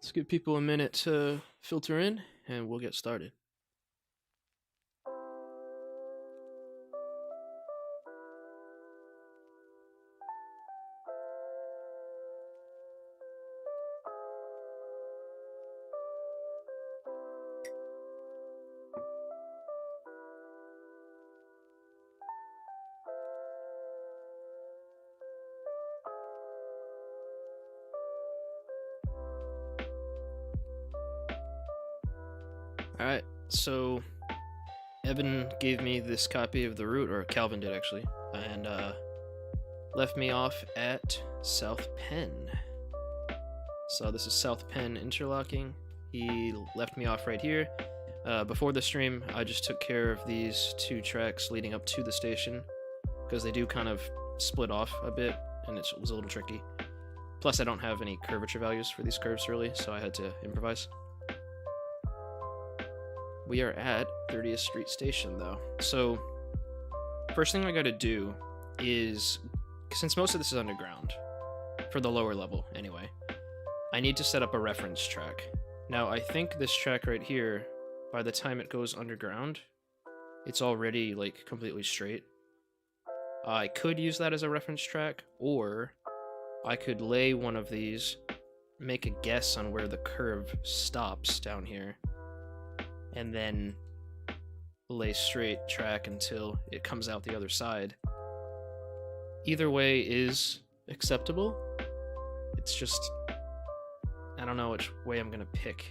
Let's give people a minute to filter in, and we'll get started. Alright, so Evan gave me this copy of the route, or Calvin did actually, and left me off at South Penn. So this is South Penn Interlocking. He left me off right here. Before the stream, I just took care of these two tracks leading up to the station, because they do kind of split off a bit, and it was a little tricky. Plus, I don't have any curvature values for these curves really, so I had to improvise. We are at 30th Street Station though. So first thing I gotta do is, since most of this is underground, for the lower level anyway, I need to set up a reference track. Now I think this track right here, by the time it goes underground, it's already like completely straight. I could use that as a reference track, or I could lay one of these, make a guess on where the curve stops down here, and then lay straight track until it comes out the other side. Either way is acceptable. It's just, I don't know which way I'm gonna pick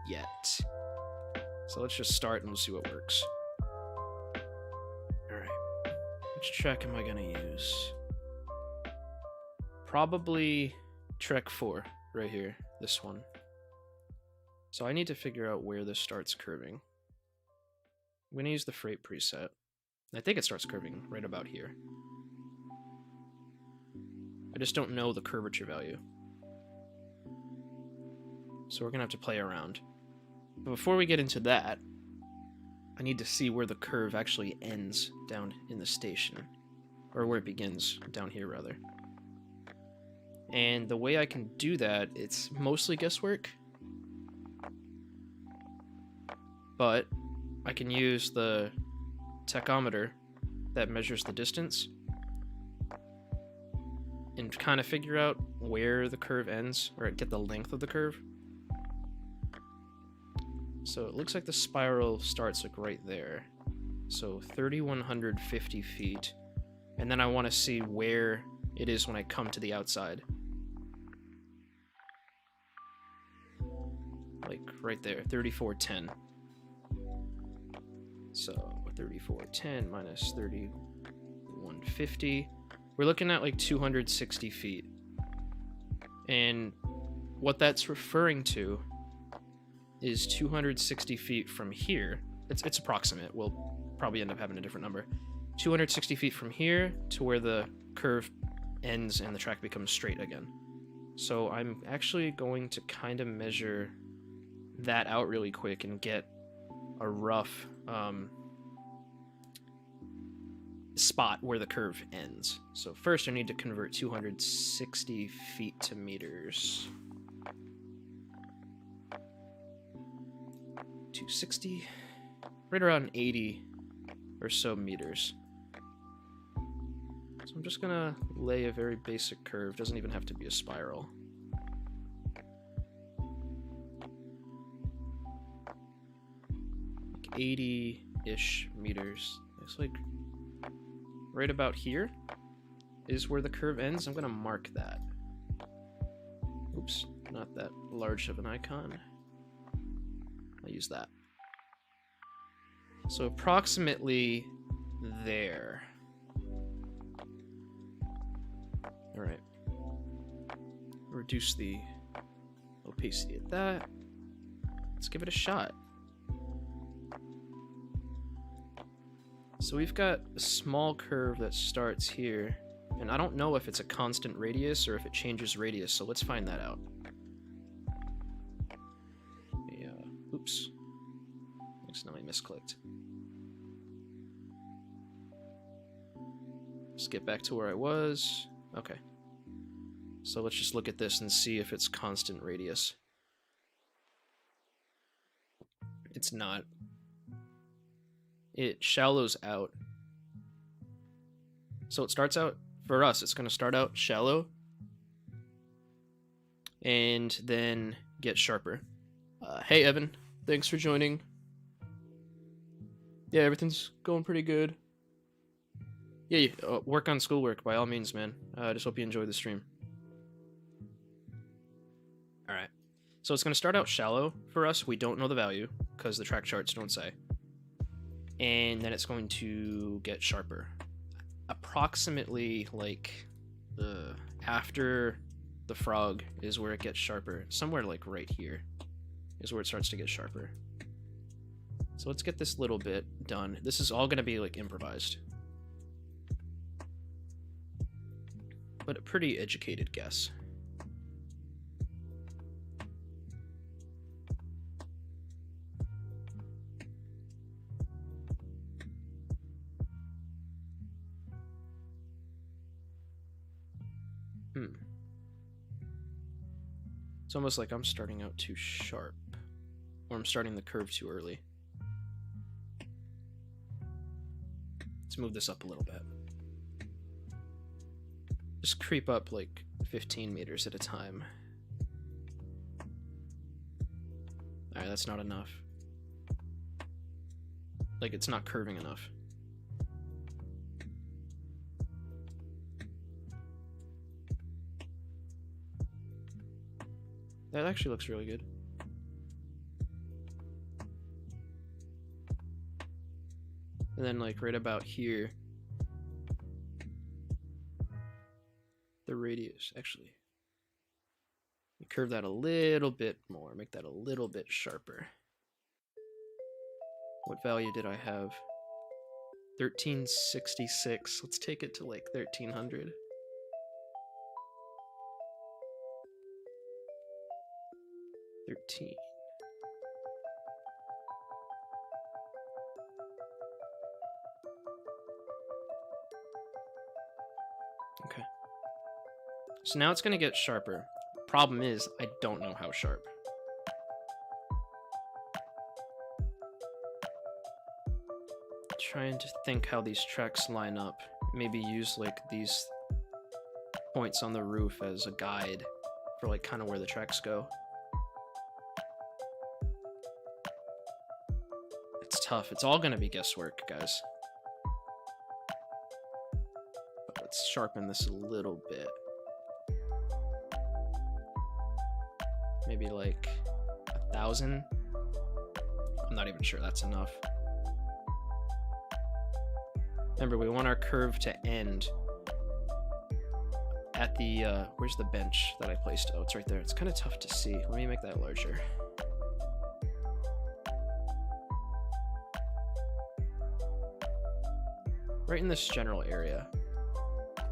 yet. So let's just start and we'll see what works. Alright, which track am I gonna use? Probably track 4, right here, this one. So I need to figure out where this starts curving. I'm going to use the freight preset. I think it starts curving right about here. I just don't know the curvature value. So we're going to have to play around. But before we get into that, I need to see where the curve actually ends down in the station. Or where it begins, down here rather. And the way I can do that, it's mostly guesswork. But I can use the tachometer that measures the distance and kind of figure out where the curve ends, or get the length of the curve. So it looks like the spiral starts like right there. So 3,150 feet. And then I want to see where it is when I come to the outside. Like right there, 3,410. So 3,410 minus 3,150. We're looking at like 260 feet. And what that's referring to is 260 feet from here. It's approximate. We'll probably end up having a different number. 260 feet from here to where the curve ends and the track becomes straight again. So I'm actually going to kind of measure that out really quick and get a rough spot where the curve ends. So first I need to convert 260 feet to meters. 260, right around 80 or so meters. So I'm just gonna lay a very basic curve, doesn't even have to be a spiral. Like 80-ish meters. It's like right about here is where the curve ends. I'm gonna mark that. Oops, not that large of an icon. I'll use that. So approximately there. All right. Reduce the opacity of that. Let's give it a shot. So we've got a small curve that starts here, and I don't know if it's a constant radius or if it changes radius, so let's find that out. Yeah, oops. Accidentally misclicked. Let's get back to where I was. Okay. So let's just look at this and see if it's constant radius. It's not. It shallows out. So it starts out, for us, it's going to start out shallow and then get sharper. Hey, Evan. Thanks for joining. Yeah, everything's going pretty good. Yeah, work on schoolwork by all means, man. I just hope you enjoy the stream. Alright. So it's going to start out shallow for us. We don't know the value because the track charts don't say. And then it's going to get sharper. Approximately, like, after the frog is where it gets sharper. Somewhere, like, right here is where it starts to get sharper. So let's get this little bit done. This is all going to be, like, improvised. But a pretty educated guess. It's almost like I'm starting out too sharp. Or I'm starting the curve too early. Let's move this up a little bit. Just creep up like 15 meters at a time. Alright, that's not enough. Like, it's not curving enough. That actually looks really good. And then, like, right about here, the radius, actually. You curve that a little bit more, make that a little bit sharper. What value did I have? 1366. Let's take it to, like, 1300. Okay. So now it's going to get sharper. Problem is, I don't know how sharp. Trying to think how these tracks line up. Maybe use like these points on the roof as a guide for like kind of where the tracks go. It's tough. It's all gonna be guesswork, guys. But let's sharpen this a little bit. Maybe like 1,000. I'm not even sure that's enough. Remember, we want our curve to end at the, where's the bench that I placed? Oh, it's right there. It's kind of tough to see. Let me make that larger. Right in this general area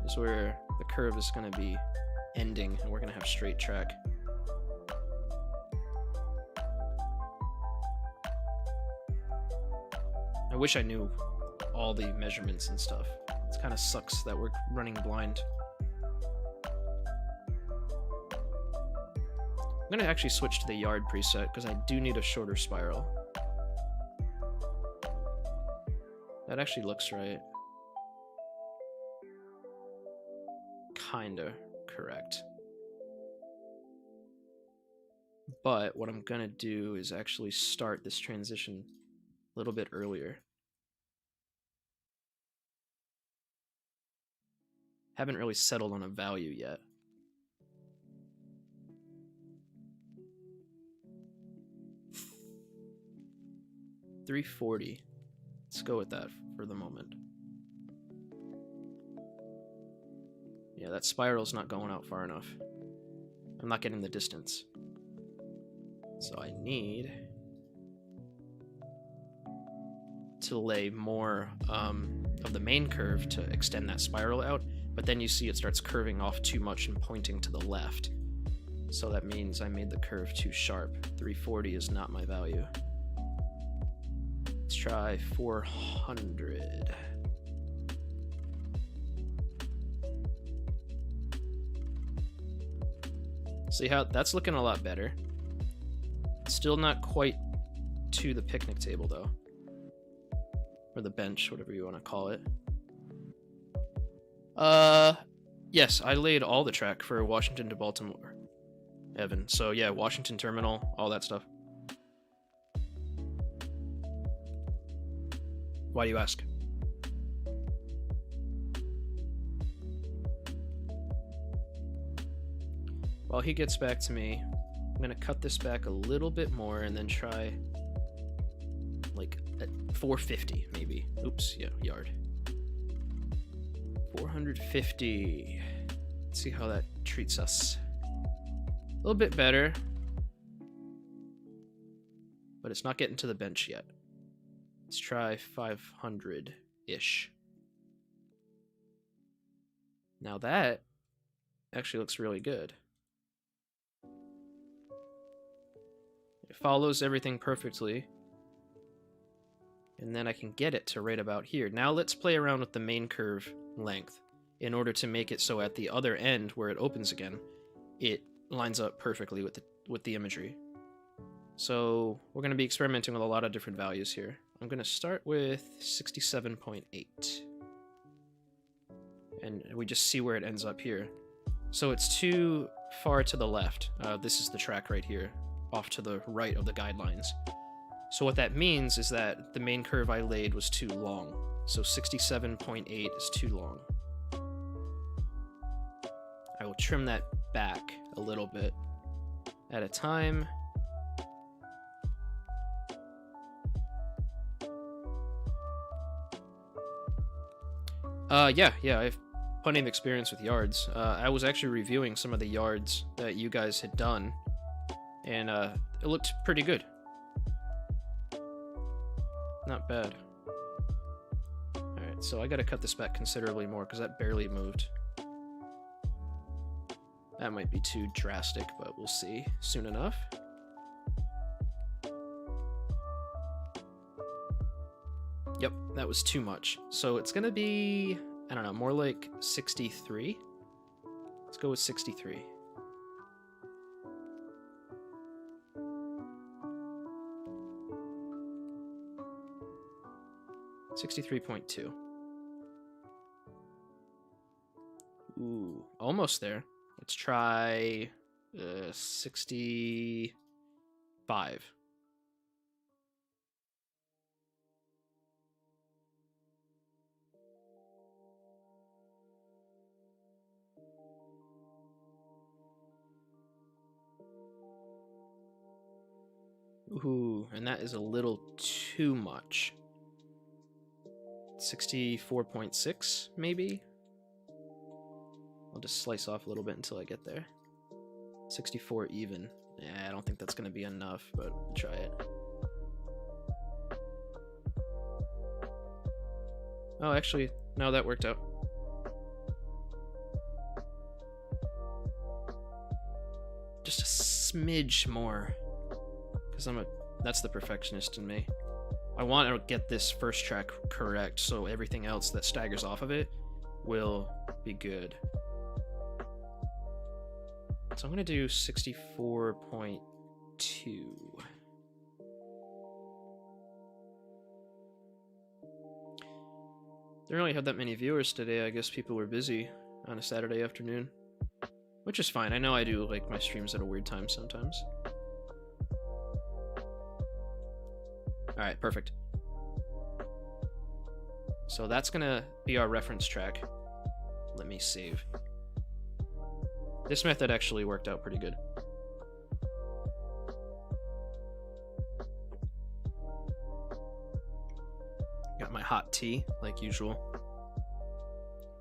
is where the curve is going to be ending, and we're going to have straight track. I wish I knew all the measurements and stuff. It kind of sucks that we're running blind. I'm going to actually switch to the yard preset because I do need a shorter spiral. That actually looks right. Kinda correct. But what I'm gonna do is actually start this transition a little bit earlier. Haven't really settled on a value yet. $340. Let's go with that for the moment. Yeah, that spiral's not going out far enough. I'm not getting the distance. So I need to lay more of the main curve to extend that spiral out, but then you see it starts curving off too much and pointing to the left. So that means I made the curve too sharp. 340 is not my value. Let's try 400. See how that's looking a lot better. Still not quite to the picnic table, though. Or the bench, whatever you want to call it. Yes, I laid all the track for Washington to Baltimore, Evan. So yeah, Washington Terminal, all that stuff. Why do you ask? While he gets back to me, I'm gonna cut this back a little bit more and then try like at 450 maybe. Oops, yeah, yard. 450. Let's see how that treats us. A little bit better, but it's not getting to the bench yet. Let's try 500-ish. Now that actually looks really good. It follows everything perfectly. And then I can get it to right about here. Now let's play around with the main curve length in order to make it so at the other end where it opens again, it lines up perfectly with the imagery. So we're going to be experimenting with a lot of different values here. I'm going to start with 67.8. And we just see where it ends up here. So it's too far to the left. This is the track right here, off to the right of the guidelines. So what that means is that the main curve I laid was too long. So 67.8 is too long. I will trim that back a little bit at a time. Yeah, I have plenty of experience with yards. I was actually reviewing some of the yards that you guys had done, and it looked pretty good. Not bad. Alright, so I gotta cut this back considerably more because that barely moved. That might be too drastic, but we'll see soon enough. Yep, that was too much. So it's gonna be, I don't know, more like 63. Let's go with 63. $63.2. Ooh, almost there. Let's try 65. Ooh, and that is a little too much. 64.6, maybe? I'll just slice off a little bit until I get there. 64 even. Yeah, I don't think that's going to be enough, but we'll try it. Oh, actually, no, that worked out. Just a smidge more. Because that's the perfectionist in me. I want to get this first track correct, so everything else that staggers off of it will be good. So I'm going to do 64.2. Didn't really have that many viewers today. I guess people were busy on a Saturday afternoon. Which is fine. I know I do like my streams at a weird time sometimes. Alright, perfect. So that's gonna be our reference track. Let me save. This method actually worked out pretty good. Got my hot tea, like usual.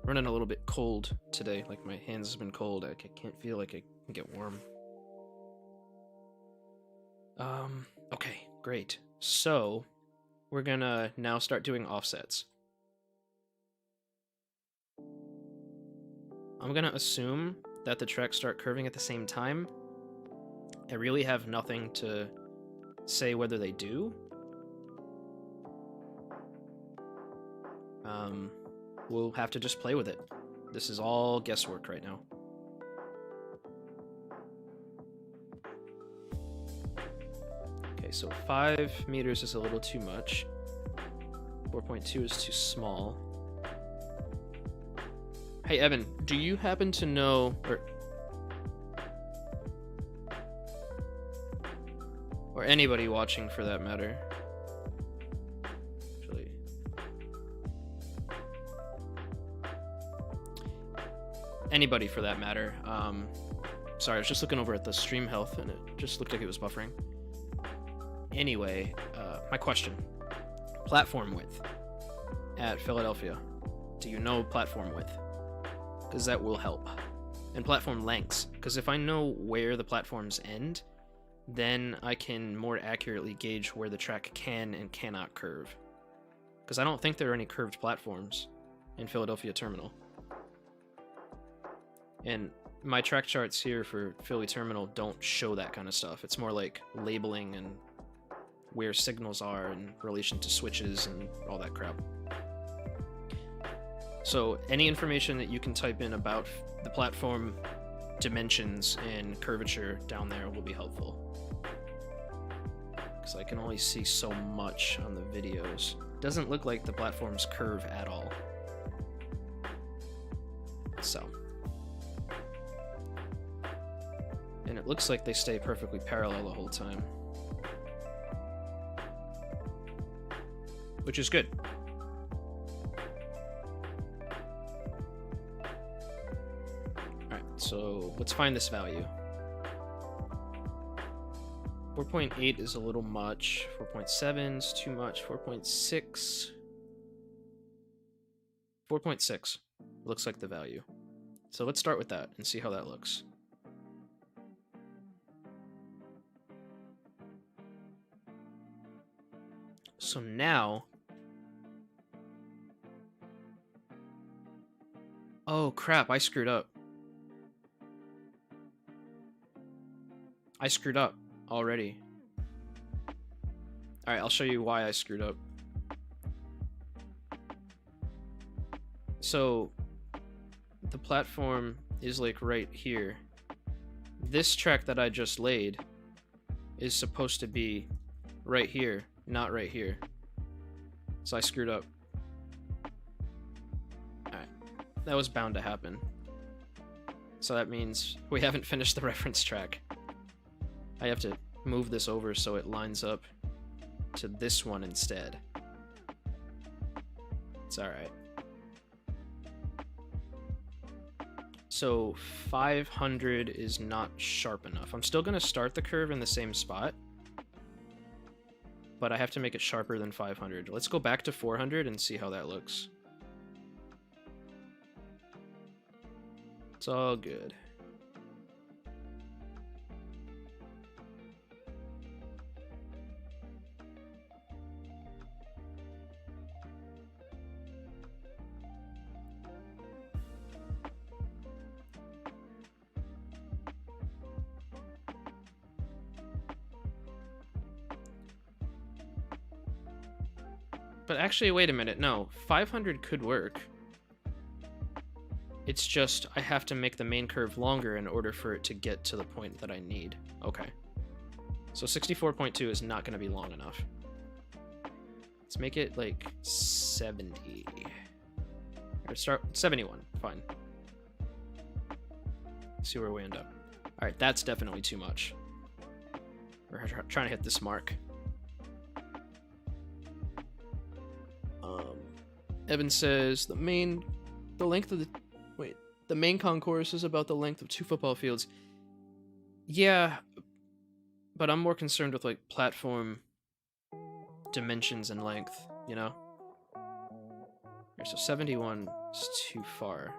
Running a little bit cold today, like my hands have been cold. I can't feel like I can get warm. Okay, great. So, we're gonna now start doing offsets. I'm gonna assume that the tracks start curving at the same time. I really have nothing to say whether they do. We'll have to just play with it. This is all guesswork right now. Okay, so 5 meters is a little too much. 4.2 is too small. Hey, Evan, do you happen to know, or anybody watching for that matter? Actually, anybody for that matter. Sorry, I was just looking over at the stream health and it just looked like it was buffering. Anyway, my question. Platform width at Philadelphia. Do you know platform width? Because that will help. And platform lengths. Because if I know where the platforms end, then I can more accurately gauge where the track can and cannot curve. Because I don't think there are any curved platforms in Philadelphia Terminal. And my track charts here for Philly Terminal don't show that kind of stuff. It's more like labeling and where signals are in relation to switches and all that crap. So any information that you can type in about the platform dimensions and curvature down there will be helpful. Because I can only see so much on the videos. Doesn't look like the platforms curve at all. So. And it looks like they stay perfectly parallel the whole time. Which is good. Alright, so let's find this value. 4.8 is a little much. 4.7 is too much. 4.6. 4.6 looks like the value. So let's start with that and see how that looks. So now... Oh crap, I screwed up. I screwed up already. Alright, I'll show you why I screwed up. So, the platform is like right here. This track that I just laid is supposed to be right here, not right here. So I screwed up. Alright, that was bound to happen. So that means we haven't finished the reference track. I have to move this over so it lines up to this one instead. It's alright. So 500 is not sharp enough. I'm still going to start the curve in the same spot, but I have to make it sharper than 500. Let's go back to 400 and see how that looks. It's all good. But actually, wait a minute. No, 500 could work. It's just I have to make the main curve longer in order for it to get to the point that I need. Okay. So 64.2 is not going to be long enough. Let's make it like 70. Or start 71. Fine. See where we end up. Alright, that's definitely too much. We're trying to hit this mark. Evan says the main concourse is about the length of 2 football fields. Yeah, but I'm more concerned with like platform dimensions and length, you know? Okay, so 71 is too far.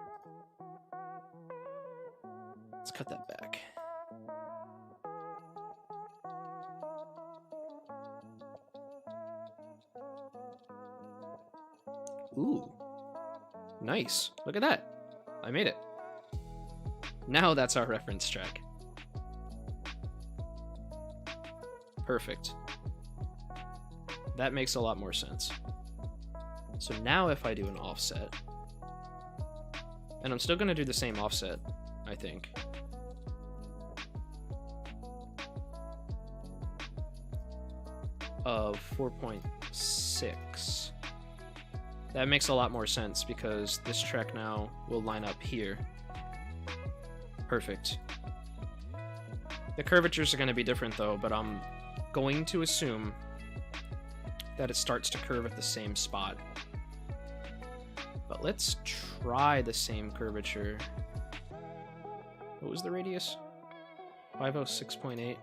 Let's cut that back. Ooh. Nice. Look at that. I made it. Now that's our reference track. Perfect. That makes a lot more sense. So now if I do an offset, and I'm still going to do the same offset, I think. of 4.6. That makes a lot more sense because this track now will line up here. Perfect. The curvatures are going to be different though, but I'm going to assume that it starts to curve at the same spot. But let's try the same curvature. What was the radius? 506.8.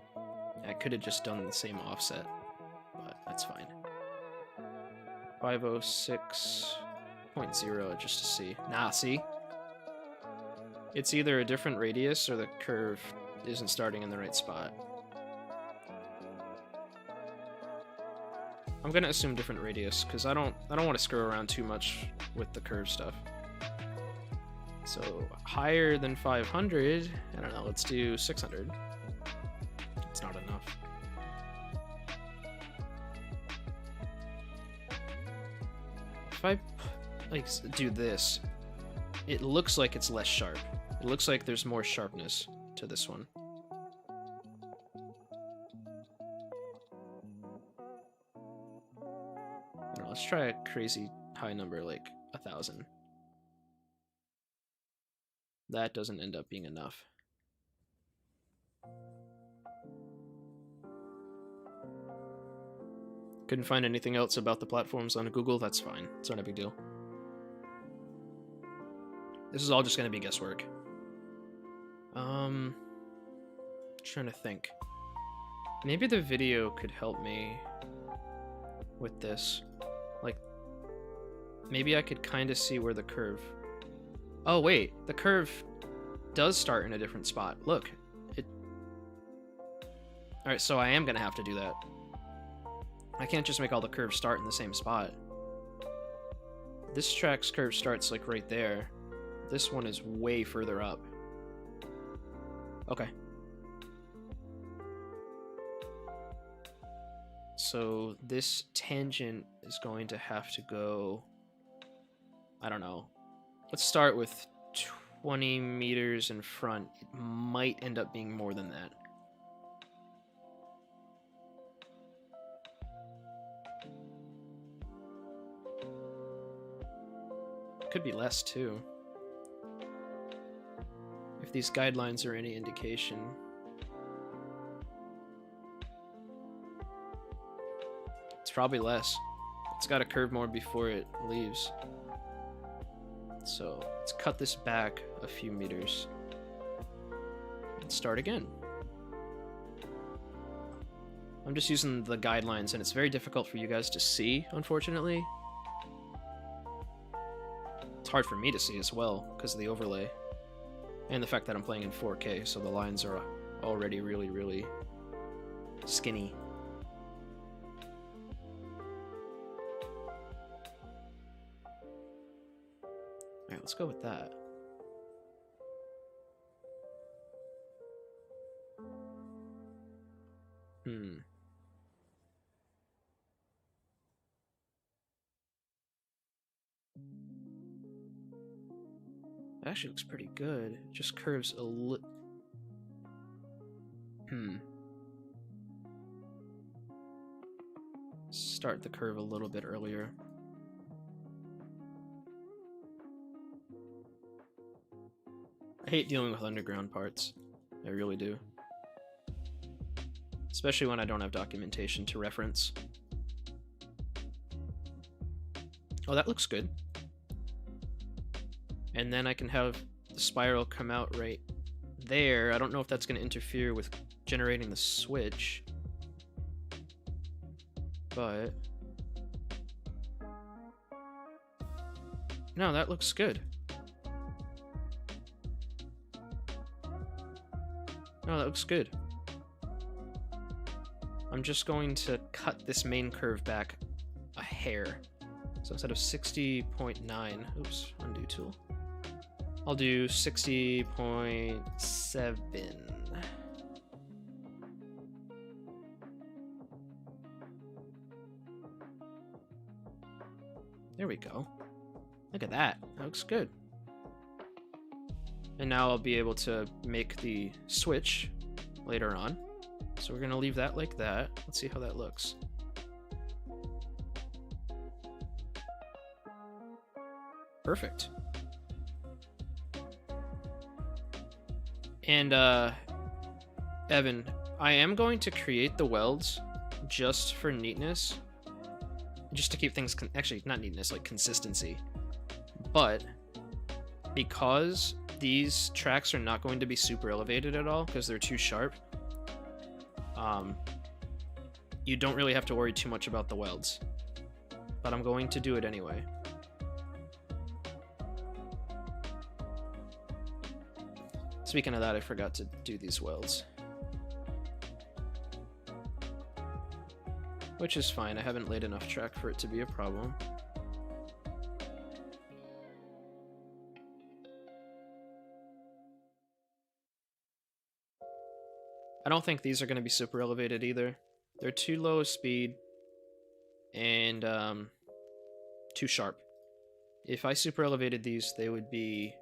I could have just done the same offset, but that's fine. 506.0 just to see. Nah, see? It's either a different radius or the curve isn't starting in the right spot. I'm gonna assume different radius because I don't want to screw around too much with the curve stuff. So higher than 500, I don't know, let's do 600. It's not enough. If I like do this, it looks like it's less sharp. It looks like there's more sharpness to this one. No, let's try a crazy high number like 1,000. That doesn't end up being enough. Couldn't find anything else about the platforms on Google, that's fine. It's not a big deal. This is all just going to be guesswork. Trying to think. Maybe the video could help me with this. Like, maybe I could kind of see where the curve... Oh, wait. The curve does start in a different spot. Look. Alright, so I am going to have to do that. I can't just make all the curves start in the same spot. This track's curve starts, like, right there. This one is way further up. Okay. So this tangent is going to have to go... I don't know. Let's start with 20 meters in front. It might end up being more than that. Could be less too. If these guidelines are any indication. It's probably less. It's got to curve more before it leaves. So let's cut this back a few meters. And start again. I'm just using the guidelines and it's very difficult for you guys to see, unfortunately. It's hard for me to see as well because of the overlay. And the fact that I'm playing in 4K, so the lines are already really, really skinny. Alright, let's go with that. It actually looks pretty good. It just curves a little. Start the curve a little bit earlier. I hate dealing with underground parts. I really do. Especially when I don't have documentation to reference. Oh, that looks good. And then I can have the spiral come out right there. I don't know if that's going to interfere with generating the switch. But... no, that looks good. No, that looks good. I'm just going to cut this main curve back a hair. So instead of 60.9, oops, undo tool. I'll do 60.7. There we go. Look at that. That looks good. And now I'll be able to make the switch later on. So we're going to leave that like that. Let's see how that looks. Perfect. And, Evan, I am going to create the welds just for neatness. Just to keep things... actually, not neatness, like consistency. But because these tracks are not going to be super elevated at all, because they're too sharp, you don't really have to worry too much about the welds. But I'm going to do it anyway. Speaking of that, I forgot to do these welds. Which is fine, I haven't laid enough track for it to be a problem. I don't think these are going to be super elevated either. They're too low speed and too sharp. If I super elevated these, they would be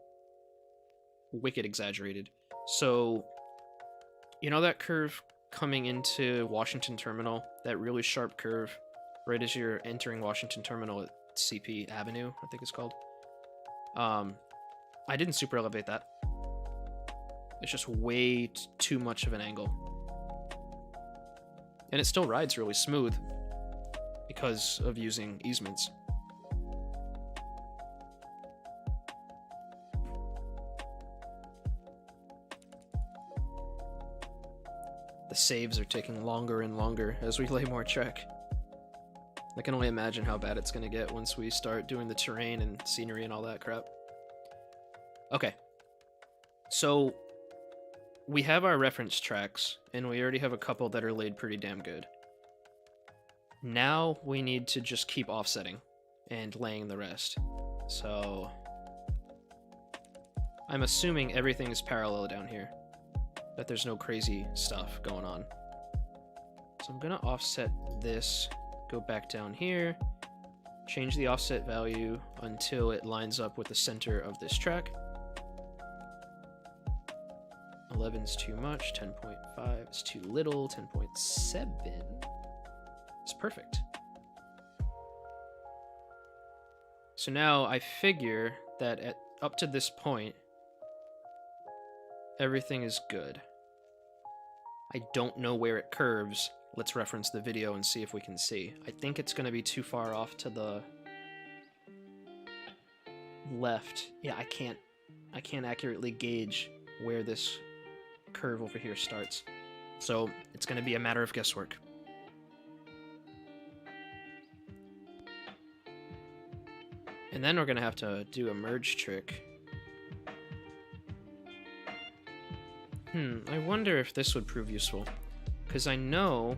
wicked exaggerated. So, you know that curve coming into Washington Terminal? That really sharp curve right as you're entering Washington Terminal at CP Avenue, I think it's called. I didn't super elevate that. It's just way too much of an angle. And it still rides really smooth because of using easements. The saves are taking longer and longer as we lay more track. I can only imagine how bad it's going to get once we start doing the terrain and scenery and all that crap. Okay. So, we have our reference tracks, and we already have a couple that are laid pretty damn good. Now we need to just keep offsetting and laying the rest. So, I'm assuming everything is parallel down here, that there's no crazy stuff going on. So I'm gonna offset this, go back down here, change the offset value until it lines up with the center of this track. 11's too much, 10.5 is too little, 10.7 is perfect. So now I figure that up to this point, everything is good. I don't know where it curves. Let's reference the video and see if we can see. I think it's going to be too far off to the left. Yeah, I can't accurately gauge where this curve over here starts. So it's going to be a matter of guesswork. And then we're going to have to do a merge trick. I wonder if this would prove useful. Because I know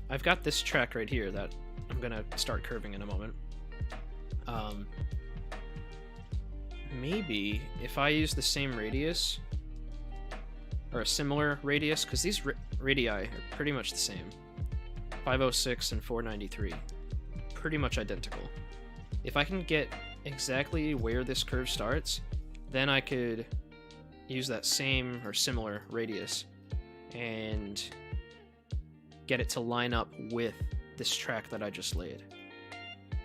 I've got this track right here that I'm going to start curving in a moment. Maybe if I use the same radius, or a similar radius, because these radii are pretty much the same. 506 and 493. Pretty much identical. If I can get exactly where this curve starts, then I could use that same or similar radius and get it to line up with this track that I just laid.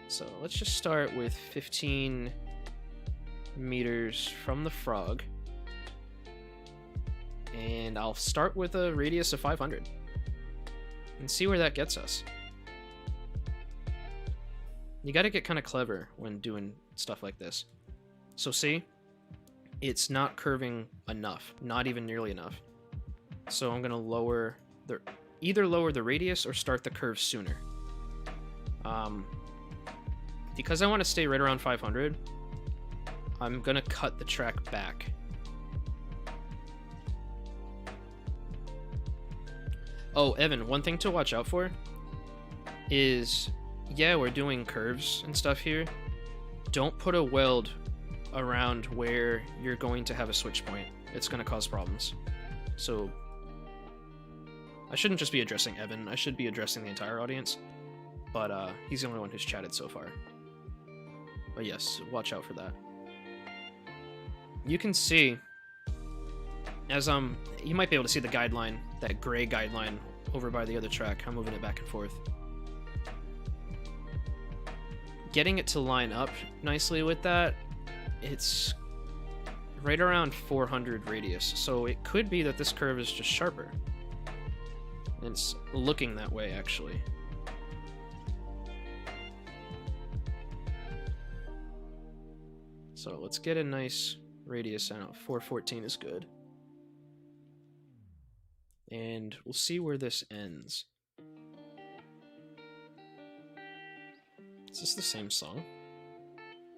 So let's just start with 15 meters from the frog. And I'll start with a radius of 500 and see where that gets us. You gotta get kind of clever when doing stuff like this. So see, it's not curving enough, not even nearly enough. So I'm gonna either lower the radius or start the curve sooner. Because I want to stay right around 500, I'm gonna cut the track back. Oh, Evan, one thing to watch out for is, yeah, we're doing curves and stuff here. Don't put a weld around where you're going to have a switch point. It's going to cause problems. So, I shouldn't just be addressing Evan, I should be addressing the entire audience. But he's the only one who's chatted so far. But yes, watch out for that. You can see, as you might be able to see the guideline, that gray guideline over by the other track. I'm moving it back and forth. getting it to line up nicely with that, it's right around 400 radius. So it could be that this curve is just sharper. And it's looking that way, actually. So let's get a nice radius. I don't know, 414 is good. And we'll see where this ends. Is this the same song?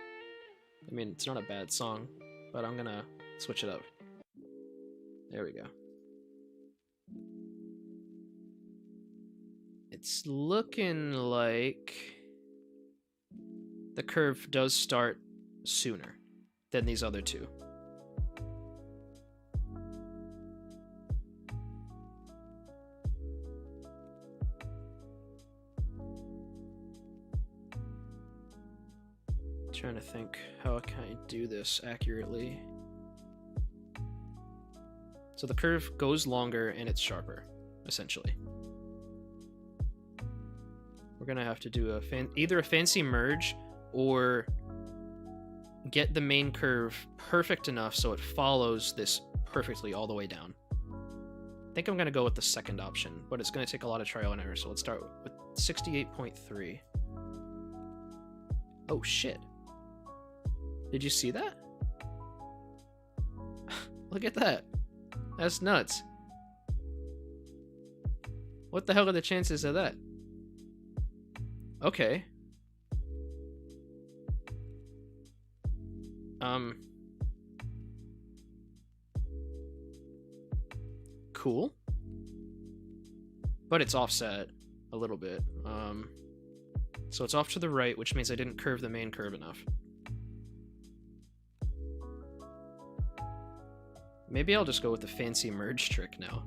I mean, it's not a bad song, but I'm gonna switch it up. There we go. It's looking like the curve does start sooner than these other two. Trying to think how can I do this accurately. So the curve goes longer and it's sharper, essentially. We're gonna have to do either a fancy merge or get the main curve perfect enough so it follows this perfectly all the way down. I think I'm gonna go with the second option, but it's gonna take a lot of trial and error, so let's start with 68.3. Oh shit. Did you see that? Look at that. That's nuts. What the hell are the chances of that? Okay. Cool. But it's offset a little bit. So it's off to the right, which means I didn't curve the main curve enough. Maybe I'll just go with the fancy merge trick now.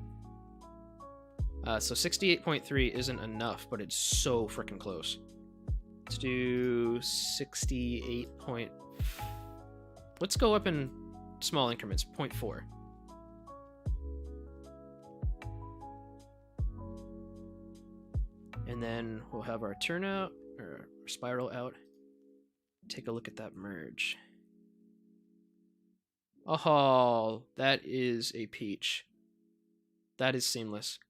So 68.3 isn't enough, but it's so freaking close. Let's do 68. Let's go up in small increments, 0.4. And then we'll have our turnout, or spiral out. Take a look at that merge. Oh, that is a peach. That is seamless.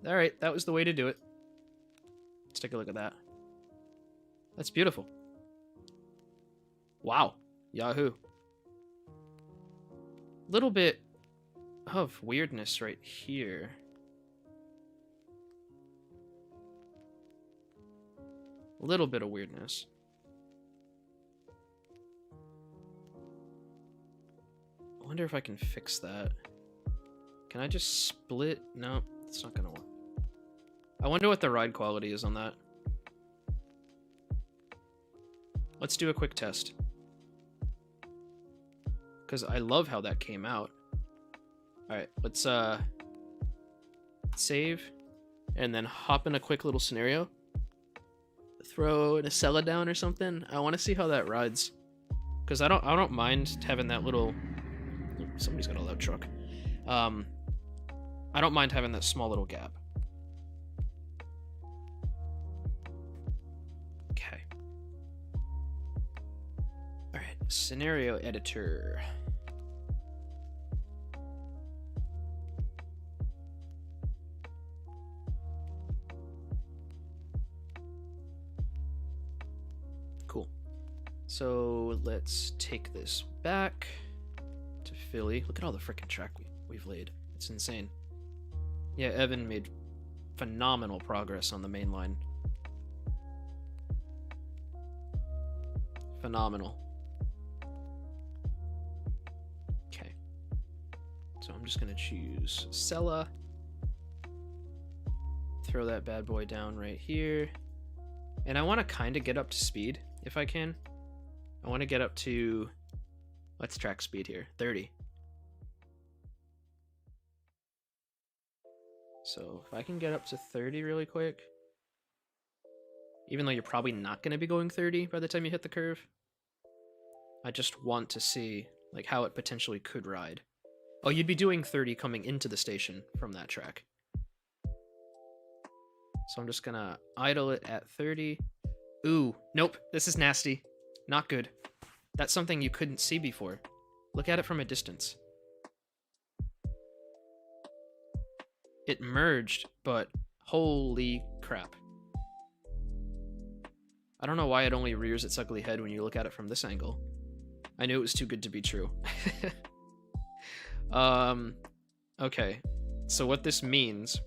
Alright, that was the way to do it. Let's take a look at that. That's beautiful. Wow. Yahoo. Little bit of weirdness right here. A little bit of weirdness. I wonder if I can fix that. Can I just split? No, it's not gonna work. I wonder what the ride quality is on that. Let's do a quick test. Because I love how that came out. Alright, let's save. And then hop in a quick little scenario. Throw an Acela down or something. I want to see how that rides. Because I don't mind having that little... Somebody's got a loud truck. I don't mind having that small little gap. Okay. Alright, scenario editor. Cool. So let's take this back to Philly. Look at all the freaking track we've laid. It's insane. Yeah, Evan made phenomenal progress on the main line. Phenomenal. Okay. So I'm just gonna choose Acela. Throw that bad boy down right here. And I want to kind of get up to speed, if I can. I want to get up to... Let's track speed here. 30. So if I can get up to 30 really quick, even though you're probably not going to be going 30 by the time you hit the curve, I just want to see like how it potentially could ride. Oh, you'd be doing 30 coming into the station from that track. So I'm just gonna idle it at 30. Ooh, nope, this is nasty. Not good. That's something you couldn't see before. Look at it from a distance. It merged, but holy crap. I don't know why it only rears its ugly head when you look at it from this angle. I knew it was too good to be true. Okay. So what this means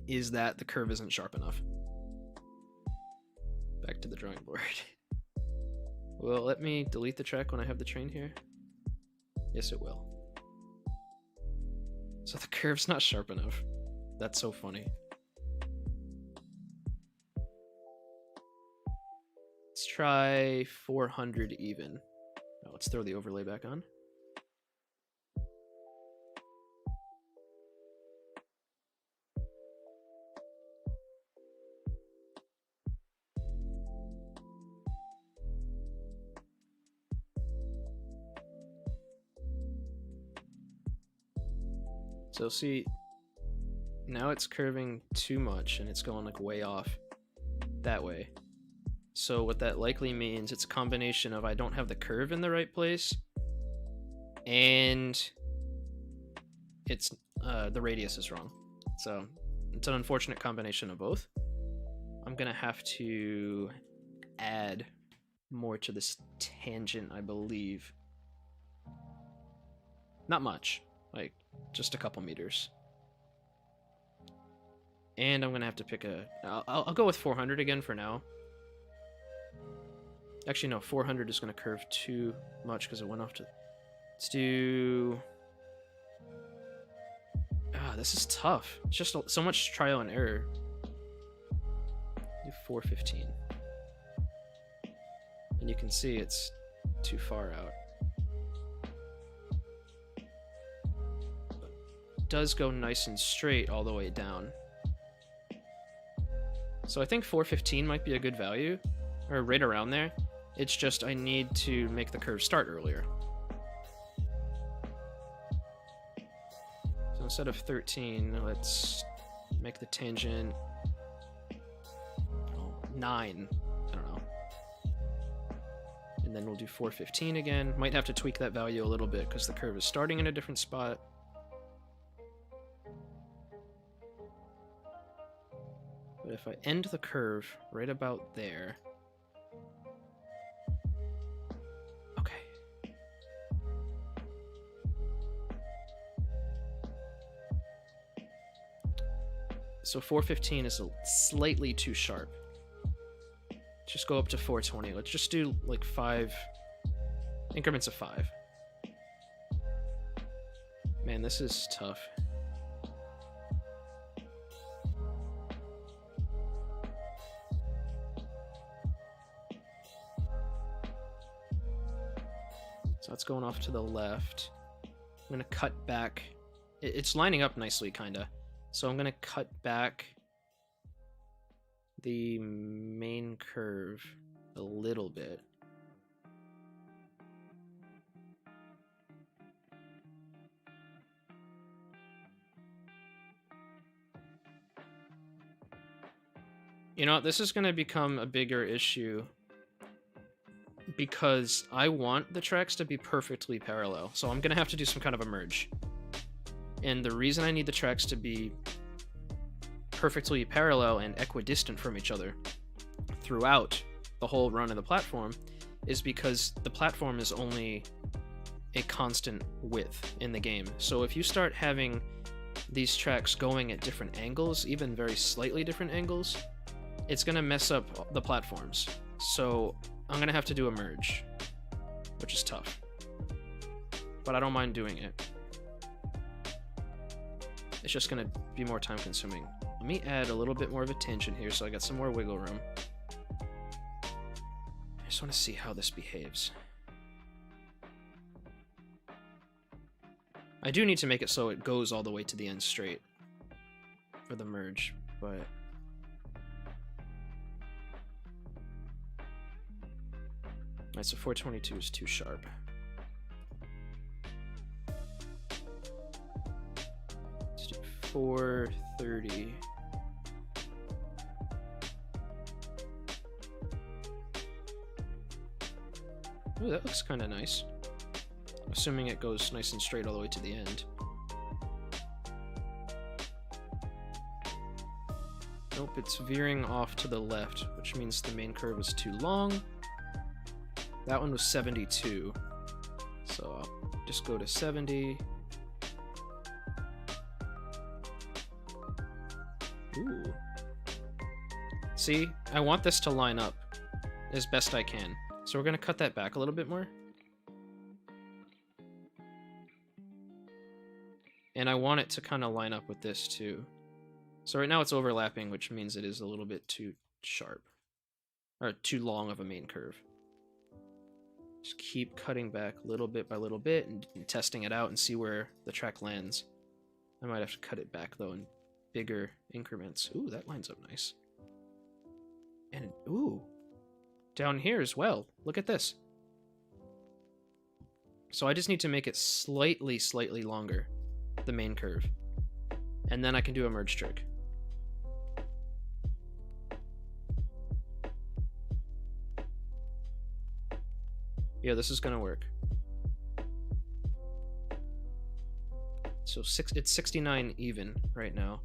is that the curve isn't sharp enough. Back to the drawing board. Well, let me delete the track when I have the train here. Yes, it will. So the curve's not sharp enough. That's so funny. Let's try 400 even. Now let's throw the overlay back on. So see, now it's curving too much and it's going like way off that way. So what that likely means, it's a combination of I don't have the curve in the right place and it's the radius is wrong. So it's an unfortunate combination of both. I'm gonna have to add more to this tangent, I believe. Not much, like just a couple meters. And I'm gonna have to pick a... I'll go with 400 again for now. Actually, no, 400 is gonna curve too much because it went off to... Let's do... this is tough. It's just so much trial and error. Do 415. And you can see it's too far out. But it does go nice and straight all the way down. So I think 415 might be a good value, or right around there. It's just I need to make the curve start earlier. So instead of 13, let's make the tangent 9. I don't know. And then we'll do 415 again. Might have to tweak that value a little bit because the curve is starting in a different spot. But if I end the curve right about there... Okay. So 415 is slightly too sharp. Just go up to 420. Let's just do like 5 increments of 5. Man, this is tough. So that's going off to the left. I'm gonna cut back. It's lining up nicely, kinda. So I'm gonna cut back the main curve a little bit. You know, this is gonna become a bigger issue because I want the tracks to be perfectly parallel. So I'm gonna have to do some kind of a merge. And the reason I need the tracks to be perfectly parallel and equidistant from each other throughout the whole run of the platform is because the platform is only a constant width in the game. So if you start having these tracks going at different angles, even very slightly different angles, it's gonna mess up the platforms. So I'm gonna have to do a merge, which is tough, but I don't mind doing it. It's just gonna be more time consuming. Let me add a little bit more of a tangent here so I got some more wiggle room. I just want to see how this behaves. I do need to make it so it goes all the way to the end straight for the merge, but... Alright, so 422 is too sharp. Let's do 430. Ooh, that looks kind of nice. Assuming it goes nice and straight all the way to the end. Nope, it's veering off to the left, which means the main curve is too long. That one was 72. So I'll just go to 70. Ooh. See, I want this to line up as best I can. So we're going to cut that back a little bit more. And I want it to kind of line up with this too. So right now it's overlapping, which means it is a little bit too sharp. Or too long of a main curve. Just keep cutting back little bit by little bit and testing it out and see where the track lands. I might have to cut it back though in bigger increments. Ooh, that lines up nice. And ooh, down here as well. Look at this. So I just need to make it slightly longer, the main curve. And then I can do a merge trick. Yeah, this is gonna work. So it's 69 even right now.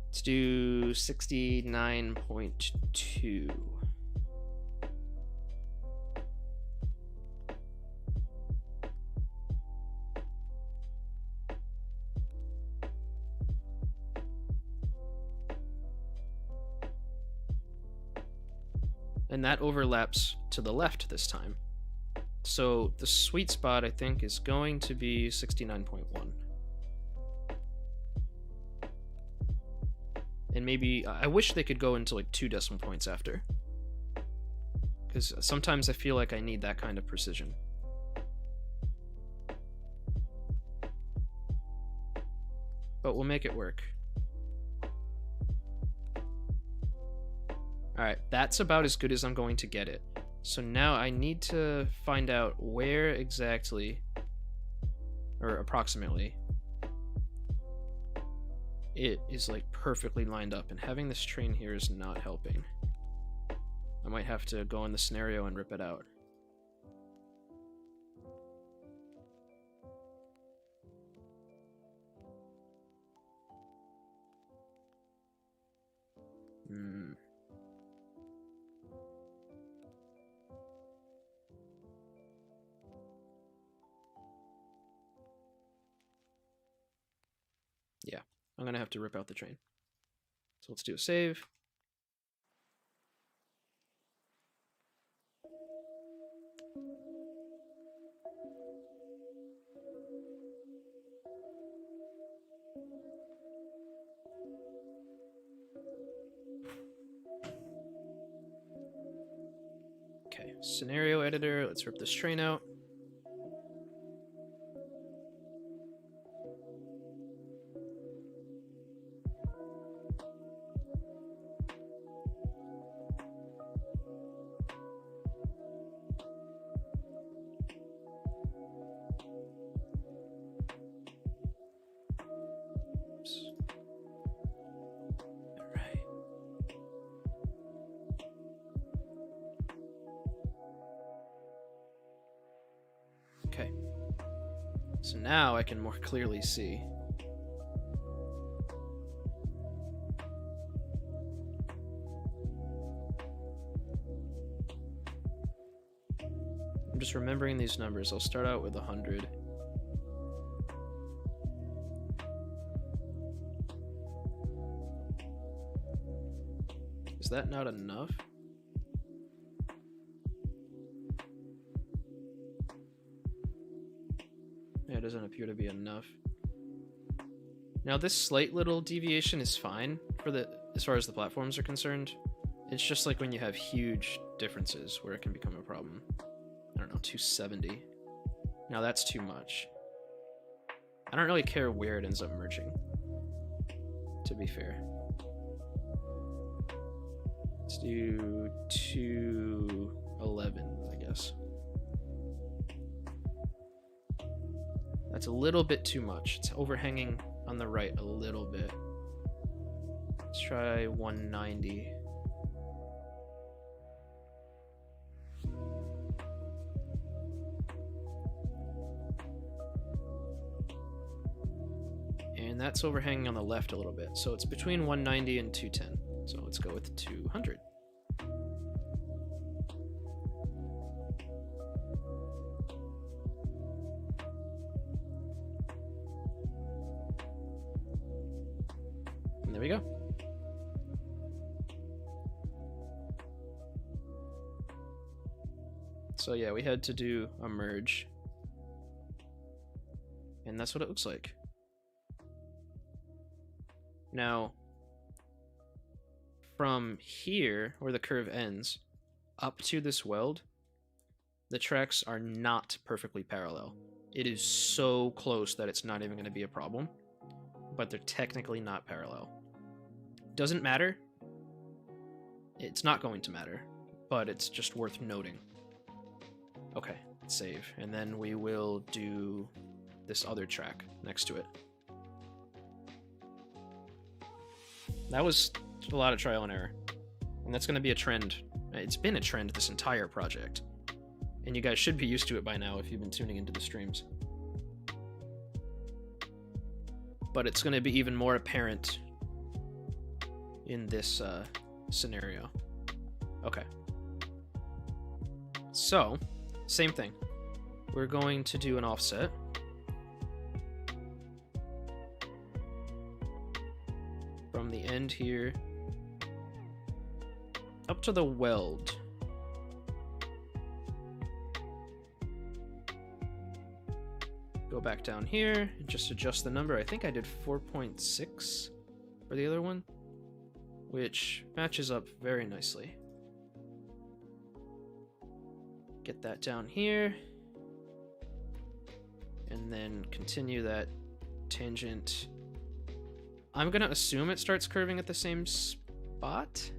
Let's do 69.2. And that overlaps to the left this time. So the sweet spot, I think, is going to be 69.1. And maybe, I wish they could go into like 2 decimal points after. Because sometimes I feel like I need that kind of precision. But we'll make it work. Alright, that's about as good as I'm going to get it. So now I need to find out where exactly, or approximately, it is like perfectly lined up, and having this train here is not helping. I might have to go in the scenario and rip it out. Yeah, I'm gonna have to rip out the train. So let's do a save. Okay, scenario editor, let's rip this train out. Okay, so now I can more clearly see. I'm just remembering these numbers. I'll start out with 100. Is that not enough? Yeah, it doesn't appear to be enough. Now this slight little deviation is fine for as far as the platforms are concerned. It's just like when you have huge differences where it can become a problem. I don't know, 270. Now that's too much. I don't really care where it ends up merging, to be fair. Let's do 211, I guess. That's a little bit too much. It's overhanging on the right a little bit. Let's try 190. And that's overhanging on the left a little bit. So it's between 190 and 210. So let's go with 200. And there we go. So yeah, we had to do a merge. And that's what it looks like. Now, from here, where the curve ends, up to this weld, the tracks are not perfectly parallel. It is so close that it's not even going to be a problem, but they're technically not parallel. Doesn't matter. It's not going to matter, but it's just worth noting. Okay, save. And then we will do this other track next to it. That was a lot of trial and error. And that's going to be a trend. It's been a trend this entire project. And you guys should be used to it by now if you've been tuning into the streams. But it's going to be even more apparent in this scenario. Okay. So, same thing. We're going to do an offset. From the end here up to the weld. Go back down here and just adjust the number. I think I did 4.6 for the other one, which matches up very nicely. Get that down here and then continue that tangent. I'm gonna assume it starts curving at the same spot.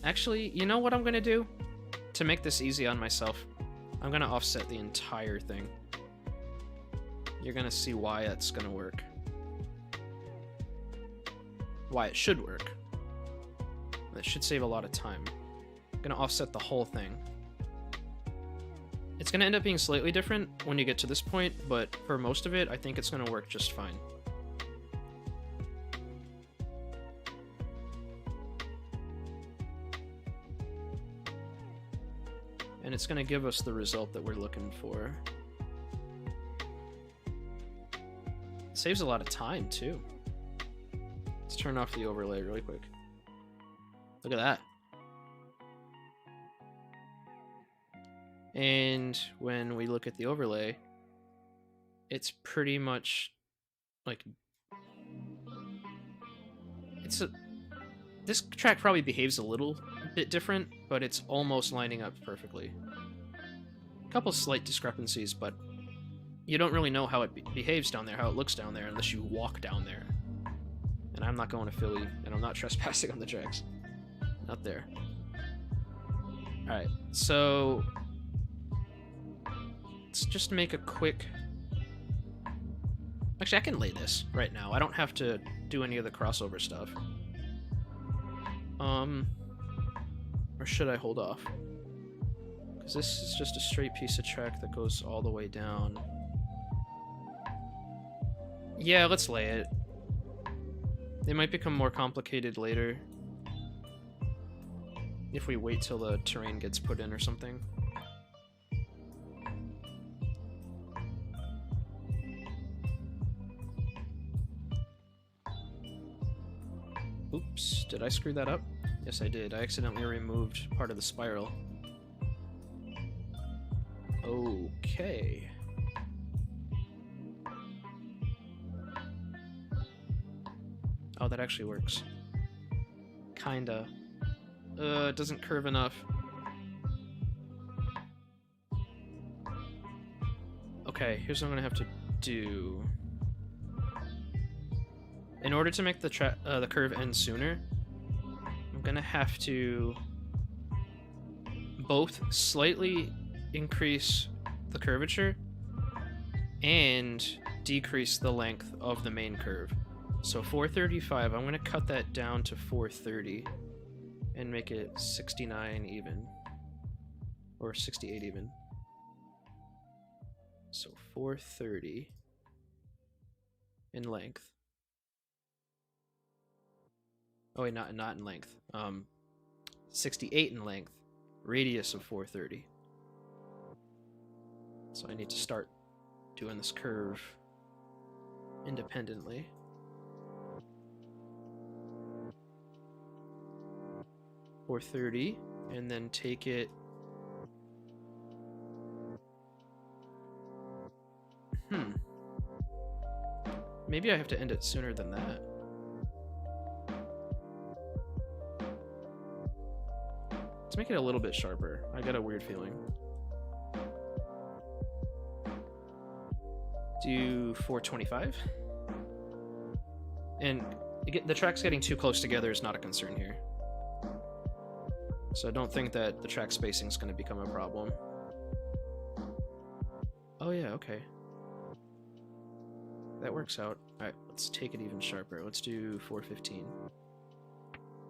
Actually, you know what I'm gonna do? To make this easy on myself, I'm gonna offset the entire thing. You're gonna see why that's gonna work. Why it should work. That should save a lot of time. I'm gonna offset the whole thing. It's gonna end up being slightly different when you get to this point, but for most of it, I think it's gonna work just fine. And it's going to give us the result that we're looking for. It saves a lot of time, too. Let's turn off the overlay really quick. Look at that. And when we look at the overlay, it's pretty much like... This track probably behaves a little bit different, but it's almost lining up perfectly. A couple slight discrepancies, but you don't really know how it behaves down there, how it looks down there, unless you walk down there. And I'm not going to Philly, and I'm not trespassing on the tracks. Not there. Alright, so... let's just make a quick... Actually, I can lay this right now. I don't have to do any of the crossover stuff. Or should I hold off? Because this is just a straight piece of track that goes all the way down. Yeah, let's lay it. They might become more complicated later. If we wait till the terrain gets put in or something. Oops, did I screw that up? Yes, I did. I accidentally removed part of the spiral. Okay. Oh, that actually works. Kinda. It doesn't curve enough. Okay, here's what I'm gonna have to do. In order to make the curve end sooner, I'm gonna have to both slightly increase the curvature and decrease the length of the main curve. So 435, I'm gonna cut that down to 430 and make it 69 even, or 68 even. So 430. in length. Oh wait, not in length. 68 in length, radius of 430. So I need to start doing this curve independently. .430, and then take it. Maybe I have to end it sooner than that. Let's make it a little bit sharper. I got a weird feeling. Do 425. And the tracks getting too close together is not a concern here. So I don't think that the track spacing is going to become a problem. Oh yeah, okay. That works out. Alright, let's take it even sharper. Let's do 415.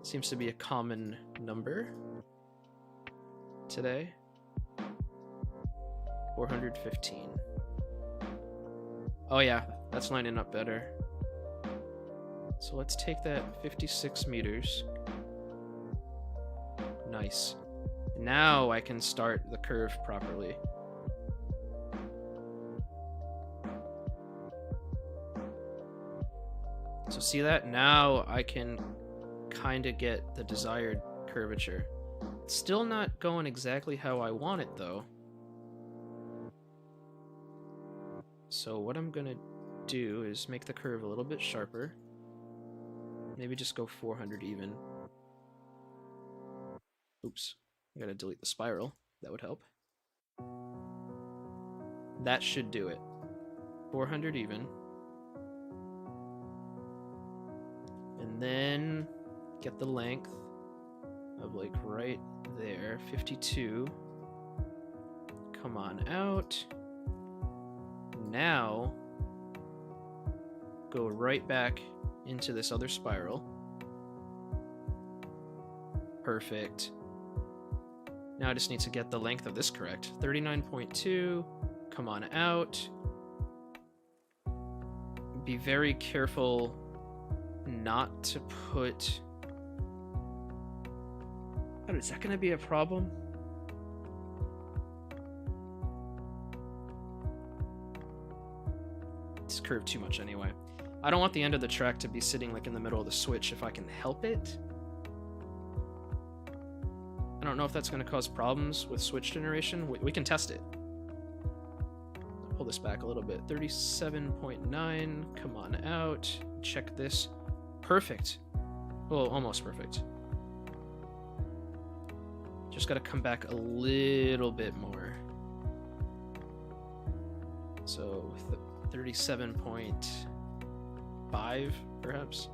Seems to be a common number today. 415. Oh yeah, that's lining up better. So let's take that 56 meters. Nice. Now I can start the curve properly. So see that? Now I can kind of get the desired curvature. It's still not going exactly how I want it though. So what I'm gonna do is make the curve a little bit sharper. Maybe just go 400 even. Oops, I gotta delete the spiral. That would help. That should do it. 400 even. And then get the length of like right there, 52. Come on out. Now, go right back into this other spiral. Perfect. Now I just need to get the length of this correct. 39.2. Come on out. Be very careful not to put... Oh, is that going to be a problem? It's curved too much anyway. I don't want the end of the track to be sitting like in the middle of the switch if I can help it. I don't know if that's going to cause problems with switch generation. We can test it. Pull this back a little bit. 37.9. Come on out. Check this. Perfect. Well, almost perfect. Just got to come back a little bit more. So 37.5 perhaps.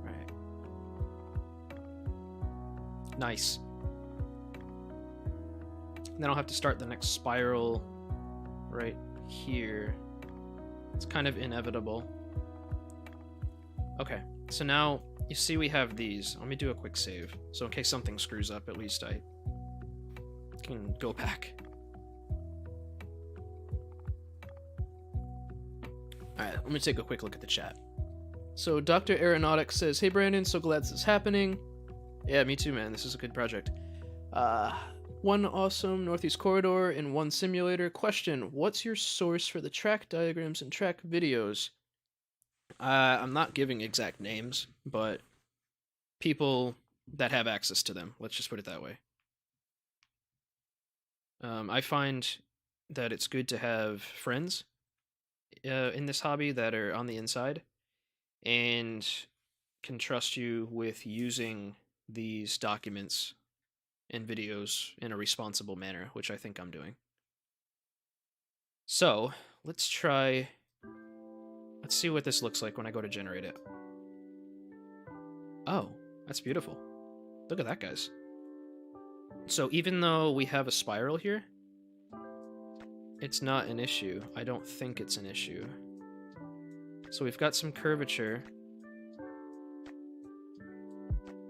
Right. Nice. And then I'll have to start the next spiral right here. It's kind of inevitable. Okay, so now you see we have these. Let me do a quick save. So in case something screws up, at least I can go back. Alright, let me take a quick look at the chat. So Dr. Aeronautics says, "Hey Brandon, so glad this is happening." Yeah, me too, man. This is a good project. One awesome Northeast Corridor and one simulator. Question, what's your source for the track diagrams and track videos? I'm not giving exact names, but people that have access to them. Let's just put it that way. I find that it's good to have friends in this hobby that are on the inside and can trust you with using these documents and videos in a responsible manner, which I think I'm doing. So let's see what this looks like when I go to generate it. Oh, that's beautiful. Look at that, guys. So even though we have a spiral here, it's not an issue. I don't think it's an issue. So we've got some curvature.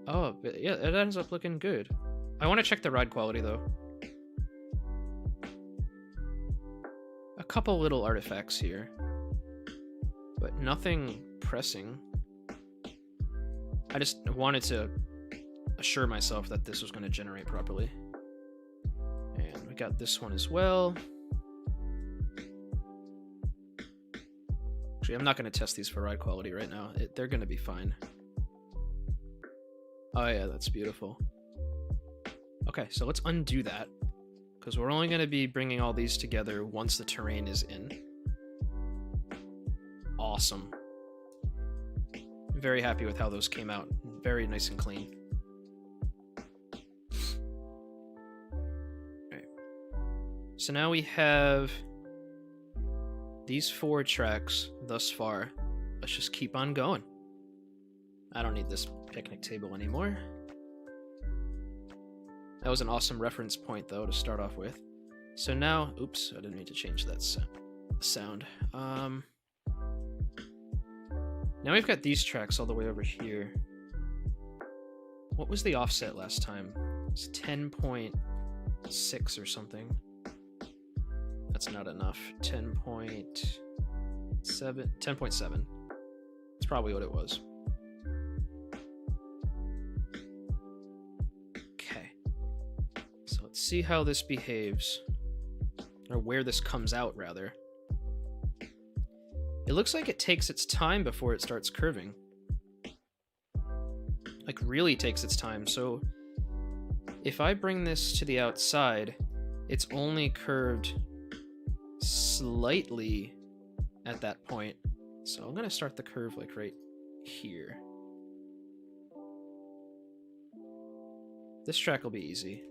Oh, but yeah, it ends up looking good. I want to check the ride quality, though. couple little artifacts here, but nothing pressing. I just wanted to assure myself that this was going to generate properly. And we got this one as well. Actually, I'm not going to test these for ride quality right now. They're going to be fine. Oh yeah, that's beautiful. Okay, so let's undo that, because we're only going to be bringing all these together once the terrain is in. Awesome. Very happy with how those came out. Very nice and clean. Alright. So now we have these 4 tracks thus far. Let's just keep on going. I don't need this picnic table anymore. That was an awesome reference point, though, to start off with. So now... Oops, I didn't mean to change that sound. Now we've got these tracks all the way over here. What was the offset last time? It's 10.6 or something. That's not enough. 10.7. 10.7. That's probably what it was. Okay. So let's see how this behaves. Or where this comes out, rather. It looks like it takes its time before it starts curving. Like, really takes its time. So if I bring this to the outside, it's only curved slightly at that point. So I'm going to start the curve like right here. This track will be easy.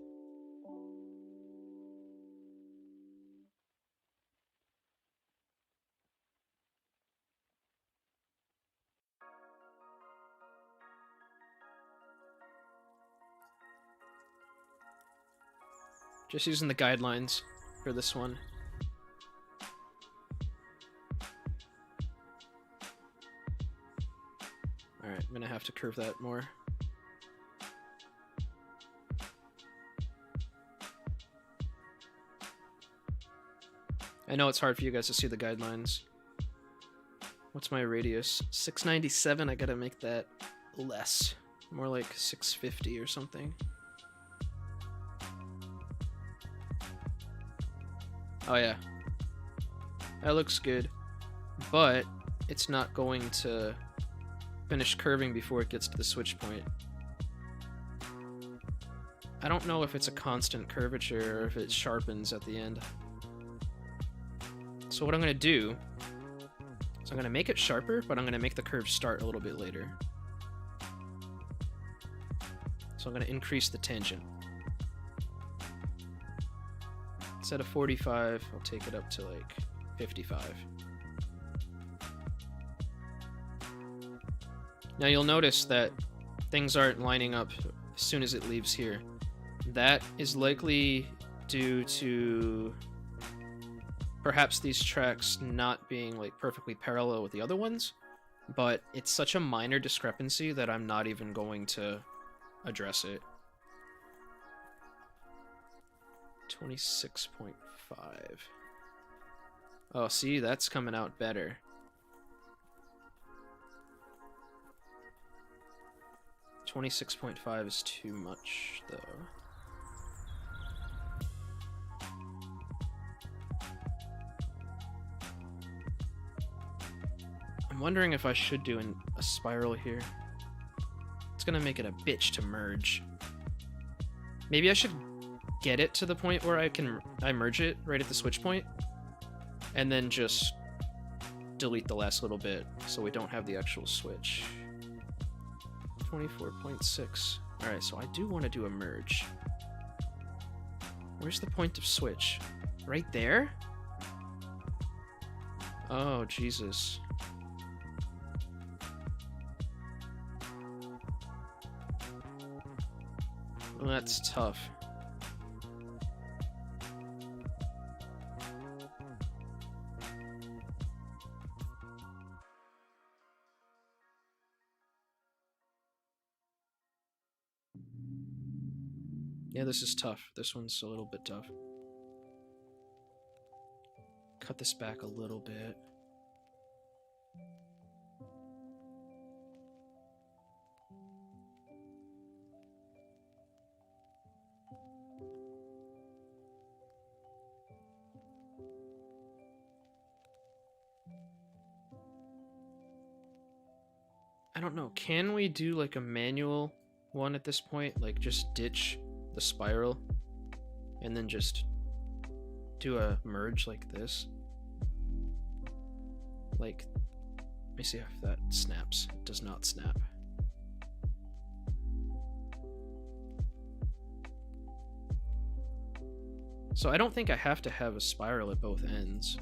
Just using the guidelines for this one. Alright, I'm gonna have to curve that more. I know it's hard for you guys to see the guidelines. What's my radius? 697, I gotta make that less. More like 650 or something. Oh yeah, that looks good, but it's not going to finish curving before it gets to the switch point. I don't know if it's a constant curvature or if it sharpens at the end. So what I'm going to do is I'm going to make it sharper, but I'm going to make the curve start a little bit later. So I'm going to increase the tangent. Instead of 45, I'll take it up to like 55. Now you'll notice that things aren't lining up as soon as it leaves here. That is likely due to perhaps these tracks not being like perfectly parallel with the other ones, but it's such a minor discrepancy that I'm not even going to address it. 26.5. Oh, see, that's coming out better. .5 is too much, though. I'm wondering if I should do a spiral here. It's gonna make it a bitch to merge. Maybe I should get it to the point where I merge it right at the switch point, and then just delete the last little bit so we don't have the actual switch. 24.6. Alright, so I do want to do a merge. Where's the point of switch? Right there? Oh, Jesus. Well, that's tough. Yeah, this is tough. This one's a little bit tough. cut this back a little bit. I don't know. Can we do like a manual one at this point? Like just ditch the spiral and then just do a merge like this? Like, let me see if that snaps. It does not snap. So I don't think I have to have a spiral at both ends.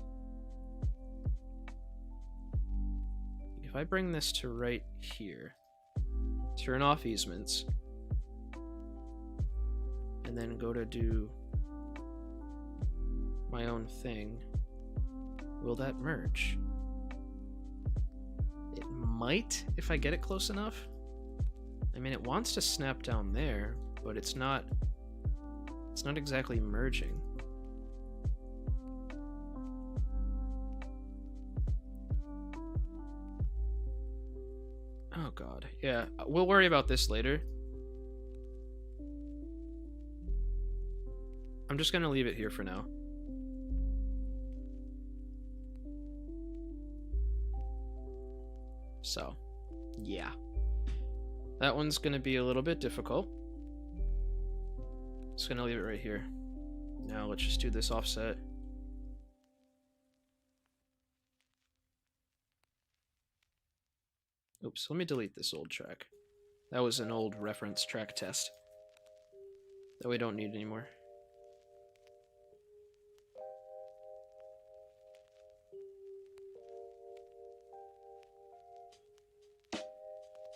If I bring this to right here, turn off easements, and then go to do my own thing, will that merge? It might if I get it close enough. I mean, it wants to snap down there, but it's not exactly merging. Oh god, yeah, we'll worry about this later. I'm just gonna leave it here for now. So, yeah. That one's gonna be a little bit difficult. Just gonna leave it right here. Now let's just do this offset. Oops, let me delete this old track. That was an old reference track test that we don't need anymore.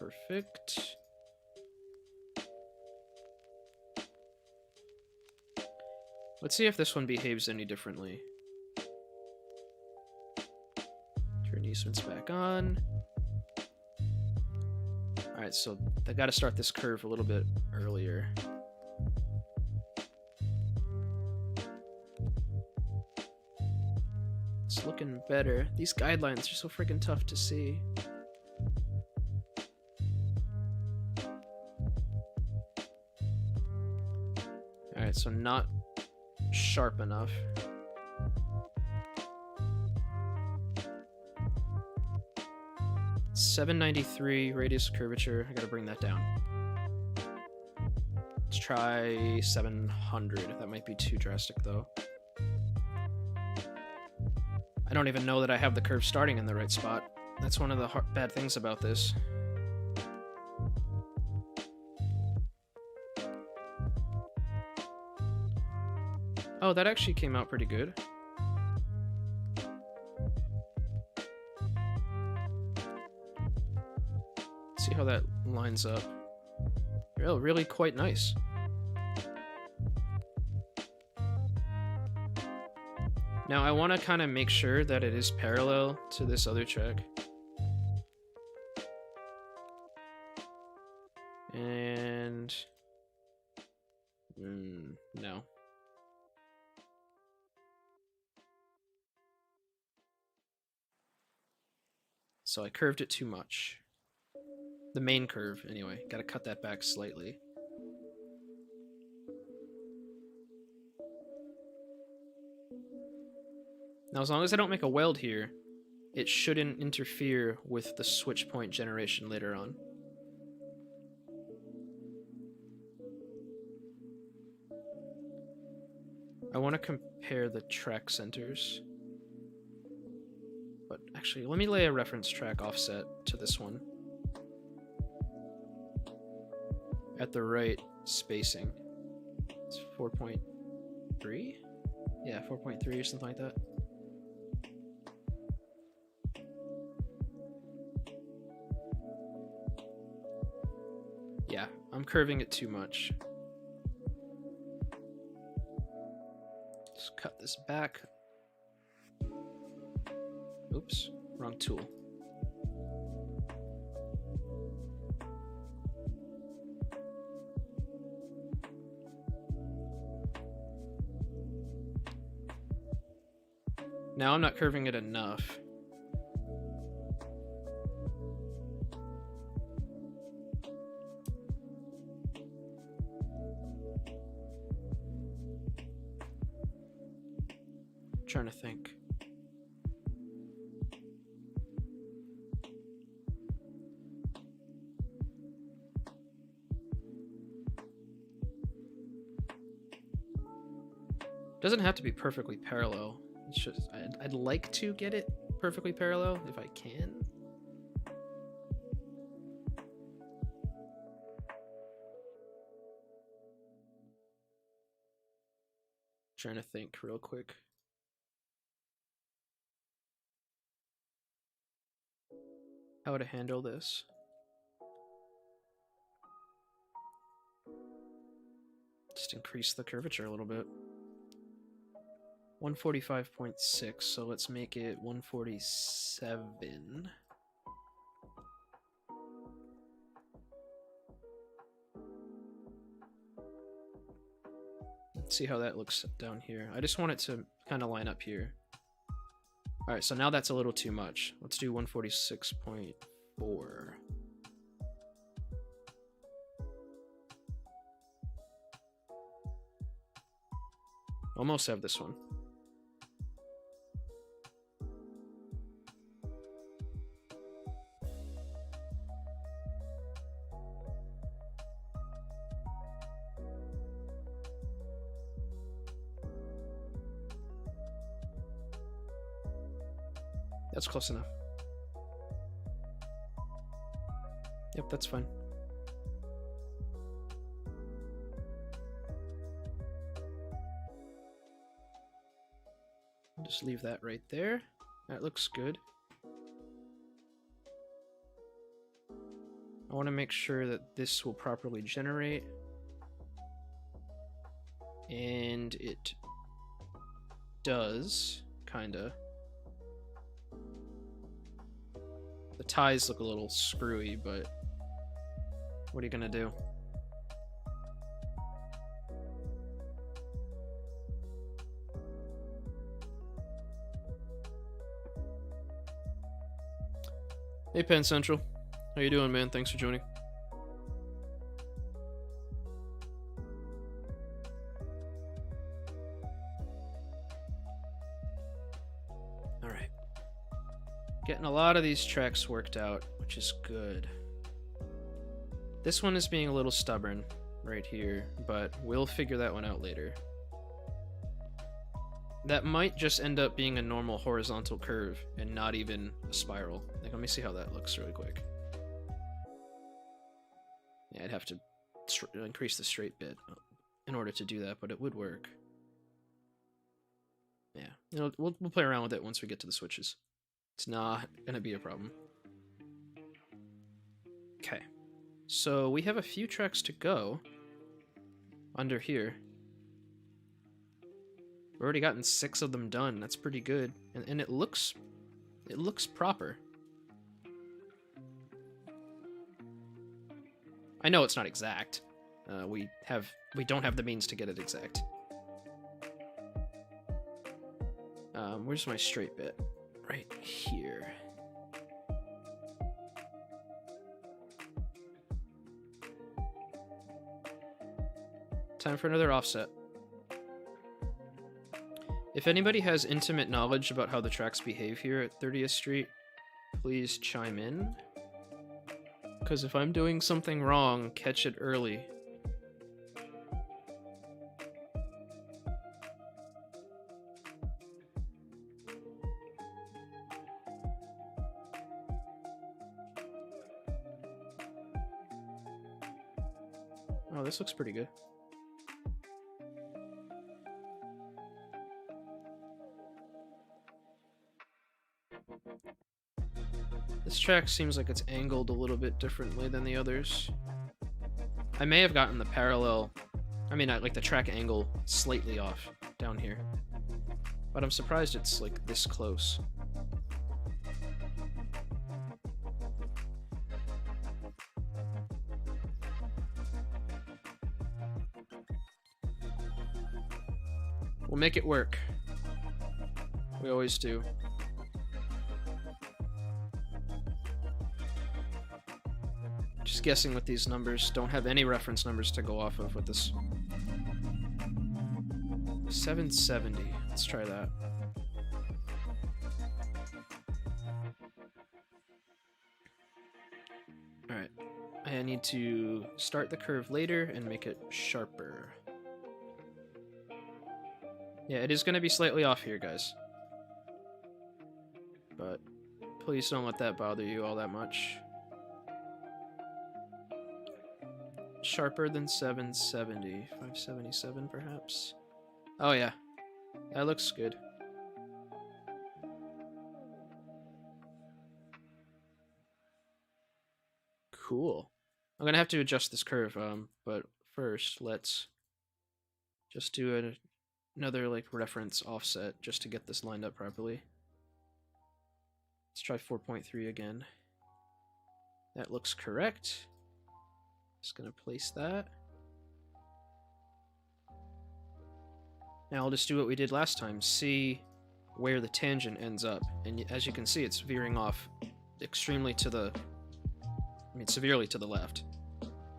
Perfect. Let's see if this one behaves any differently. Turn easements back on. Alright, so I gotta start this curve a little bit earlier. It's looking better. These guidelines are so freaking tough to see. Alright, so not sharp enough. .793 radius curvature. I gotta bring that down. Let's try 700. That might be too drastic though. I don't even know that I have the curve starting in the right spot. That's one of the bad things about this. Oh, that actually came out pretty good. See how that lines up. Really quite nice. Now I want to kind of make sure that it is parallel to this other track. And no. So I curved it too much. The main curve, anyway. Gotta cut that back slightly. Now, as long as I don't make a weld here, it shouldn't interfere with the switch point generation later on. I want to compare the track centers. But actually, let me lay a reference track offset to this one. At the right spacing. It's 4.3? Yeah, 4.3 or something like that. Yeah, I'm curving it too much. Just cut this back. Oops, wrong tool. Now I'm not curving it enough. Trying to think. Doesn't have to be perfectly parallel. It's just I'd like to get it perfectly parallel if I can. Trying to think real quick. How to handle this. Just increase the curvature a little bit. 145.6, so let's make it 147. Let's see how that looks down here. I just want it to kind of line up here. All right, so now that's a little too much. Let's do 146.4. Almost have this one. That's close enough. Yep, that's fine. Just leave that right there. That looks good. I want to make sure that this will properly generate. And it does, kinda. The ties look a little screwy, but what are you gonna do? Hey Penn Central, how you doing, man? Thanks for joining. All right, getting a lot of these tracks worked out, which is good. This one is being a little stubborn right here, but we'll figure that one out later. That might just end up being a normal horizontal curve and not even a spiral. Like, let me see how that looks really quick. Yeah, I'd have to increase the straight bit in order to do that, but it would work. Yeah, you know, we'll play around with it once we get to the switches. It's not gonna be a problem. Okay, so we have a few tracks to go under here. We've already gotten 6 of them done. That's pretty good, and it looks proper. I know it's not exact. We don't have the means to get it exact. Where's my straight bit? Right here. Time for another offset. If anybody has intimate knowledge about how the tracks behave here at 30th Street, please chime in. Because if I'm doing something wrong, catch it early. Oh, this looks pretty good. This track seems like it's angled a little bit differently than the others. I may have gotten the parallel, like the track angle slightly off down here. But I'm surprised it's like this close. We'll make it work. We always do. Just guessing with these numbers. Don't have any reference numbers to go off of with this. 770. Let's try that. Alright. I need to start the curve later and make it sharper. Yeah, it is going to be slightly off here, guys. But please don't let that bother you all that much. Sharper than 770. 577, perhaps? Oh, yeah. That looks good. Cool. I'm going to have to adjust this curve, but first, let's just do another like reference offset just to get this lined up properly. Let's try 4.3 again. That looks correct. Just gonna place that. Now I'll just do what we did last time, see where the tangent ends up. And as you can see, it's veering off extremely to the, severely to the left,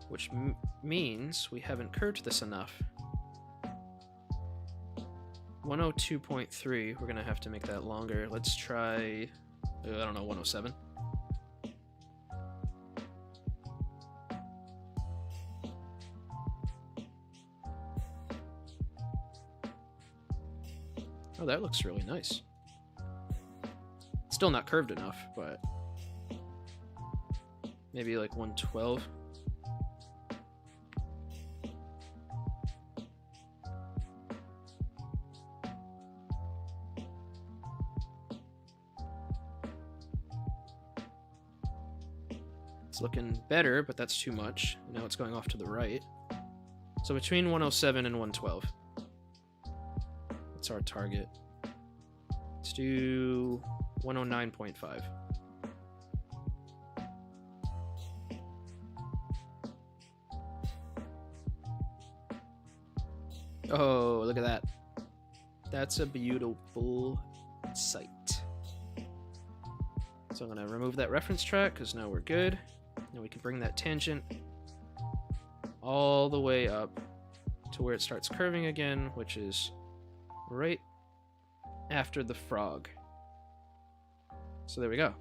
which means we haven't curved this enough. 102.3, we're gonna have to make that longer. Let's try, I don't know, 107. Oh, that looks really nice. Still not curved enough, but maybe like 112. It's looking better, but that's too much. Now it's going off to the right. So between 107 and 112. That's our target. Let's do 109.5. Oh, look at that. That's a beautiful sight. So I'm going to remove that reference track because now we're good. Now we can bring that tangent all the way up to where it starts curving again, which is right after the frog. So there we go.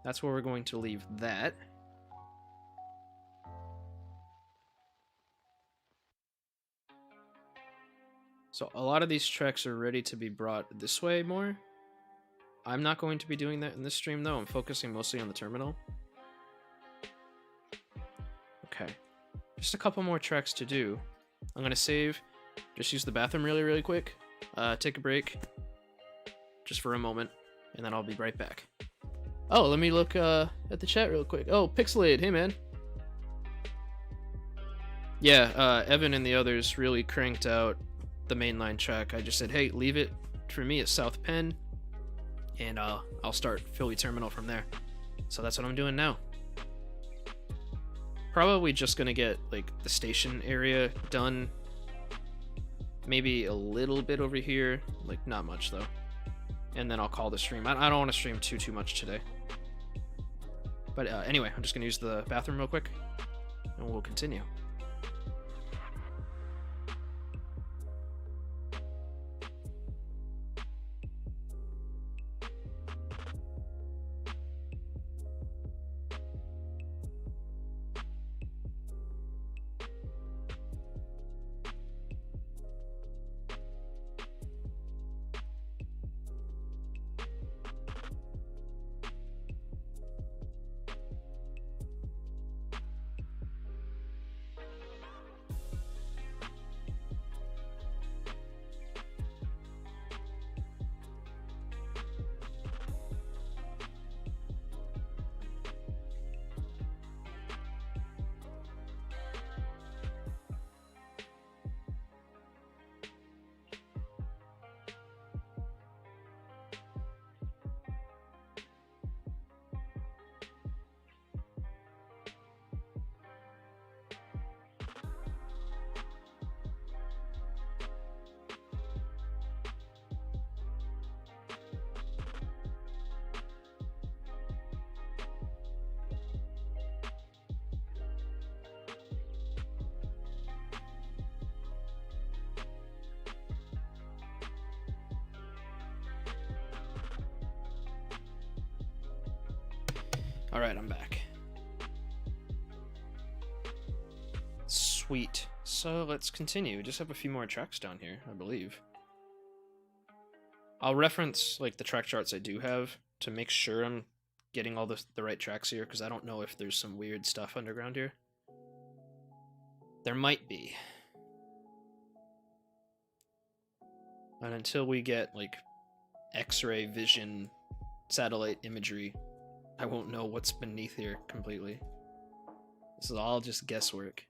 That's where we're going to leave that. So a lot of these tracks are ready to be brought this way more. I'm not going to be doing that in this stream though. I'm focusing mostly on the terminal. Okay. Just a couple more tracks to do. I'm going to save. Just use the bathroom really quick. Take a break. Just for a moment. And then I'll be right back. Oh, let me look at the chat real quick. Oh, Pixelade. Hey, man. Yeah, Evan and the others really cranked out the mainline track. I just said, hey, leave it for me at South Penn. And I'll start Philly Terminal from there. So that's what I'm doing now. Probably just gonna get like the station area done. Maybe a little bit over here, like not much though. And then I'll call the stream. I don't want to stream too much today. But anyway, I'm just gonna use the bathroom real quick, and we'll continue. Alright, I'm back. Sweet. So let's continue. We just have a few more tracks down here, I believe. I'll reference like the track charts I do have to make sure I'm getting all the right tracks here, because I don't know if there's some weird stuff underground here. There might be. And until we get like X-ray vision satellite imagery, I won't know what's beneath here completely. This is all just guesswork.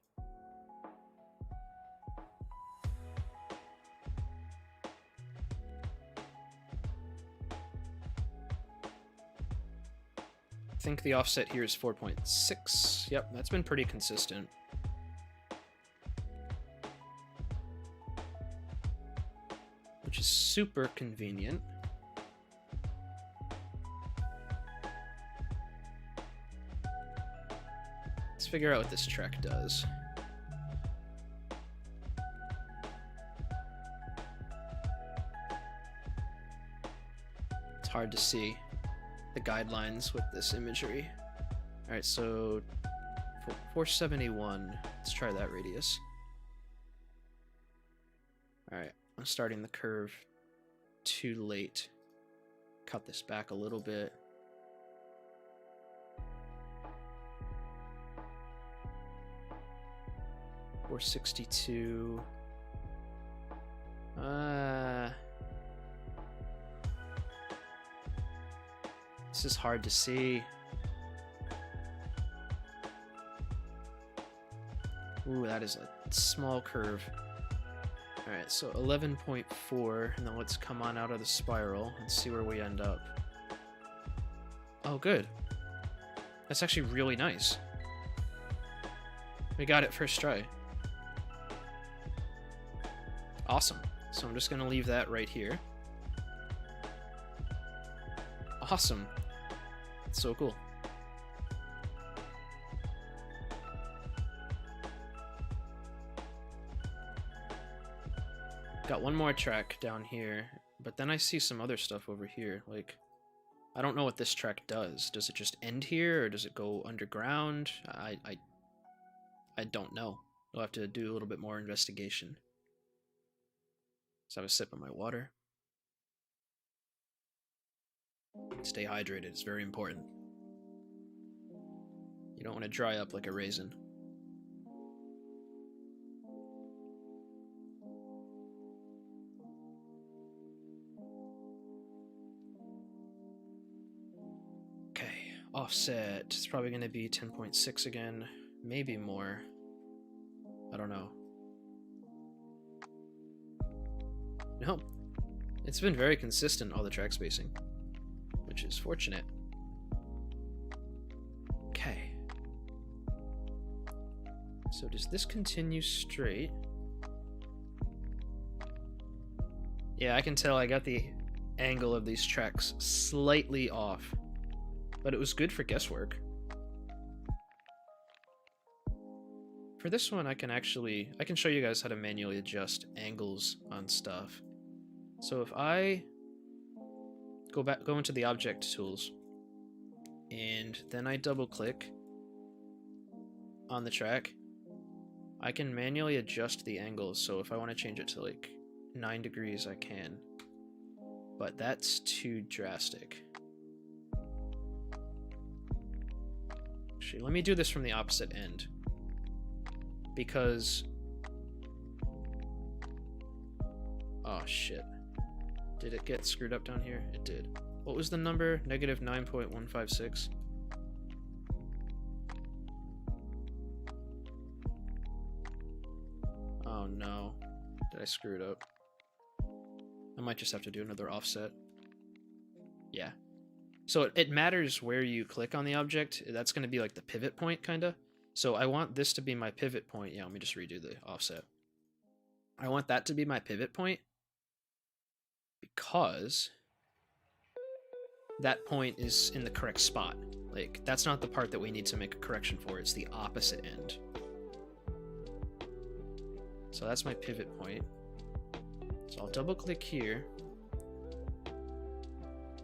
I think the offset here is 4.6. Yep, that's been pretty consistent. Which is super convenient. Let's figure out what this track does. It's hard to see the guidelines with this imagery. Alright, so 471, let's try that radius. Alright, I'm starting the curve too late. Cut this back a little bit. .462. This is hard to see. Ooh, that is a small curve. Alright, so 11.4, and then let's come on out of the spiral and see where we end up. Oh, good. That's actually really nice. We got it first try. Awesome. So I'm just going to leave that right here. Awesome. So cool. Got one more track down here, but then I see some other stuff over here. Like, I don't know what this track does. Does it just end here, or does it go underground? I don't know. I'll have to do a little bit more investigation. Let's have a sip of my water. Stay hydrated, it's very important. You don't want to dry up like a raisin. Okay, offset. It's probably going to be 10.6 again, maybe more. I don't know. No, it's been very consistent, all the track spacing, which is fortunate. Okay. So does this continue straight? Yeah, I can tell I got the angle of these tracks slightly off, but it was good for guesswork. For this one, I can show you guys how to manually adjust angles on stuff. So if I go into the object tools, and then I double click on the track, I can manually adjust the angles. So if I want to change it to like 9 degrees, I can, but that's too drastic. Actually, let me do this from the opposite end, because, oh shit. Did it get screwed up down here? It did. What was the number? Negative 9.156. Oh no. Did I screw it up? I might just have to do another offset. Yeah. So it matters where you click on the object. That's going to be like the pivot point, kind of. So I want this to be my pivot point. Yeah, let me just redo the offset. I want that to be my pivot point, because that point is in the correct spot. Like, that's not the part that we need to make a correction for, it's the opposite end. So that's my pivot point. So I'll double click here.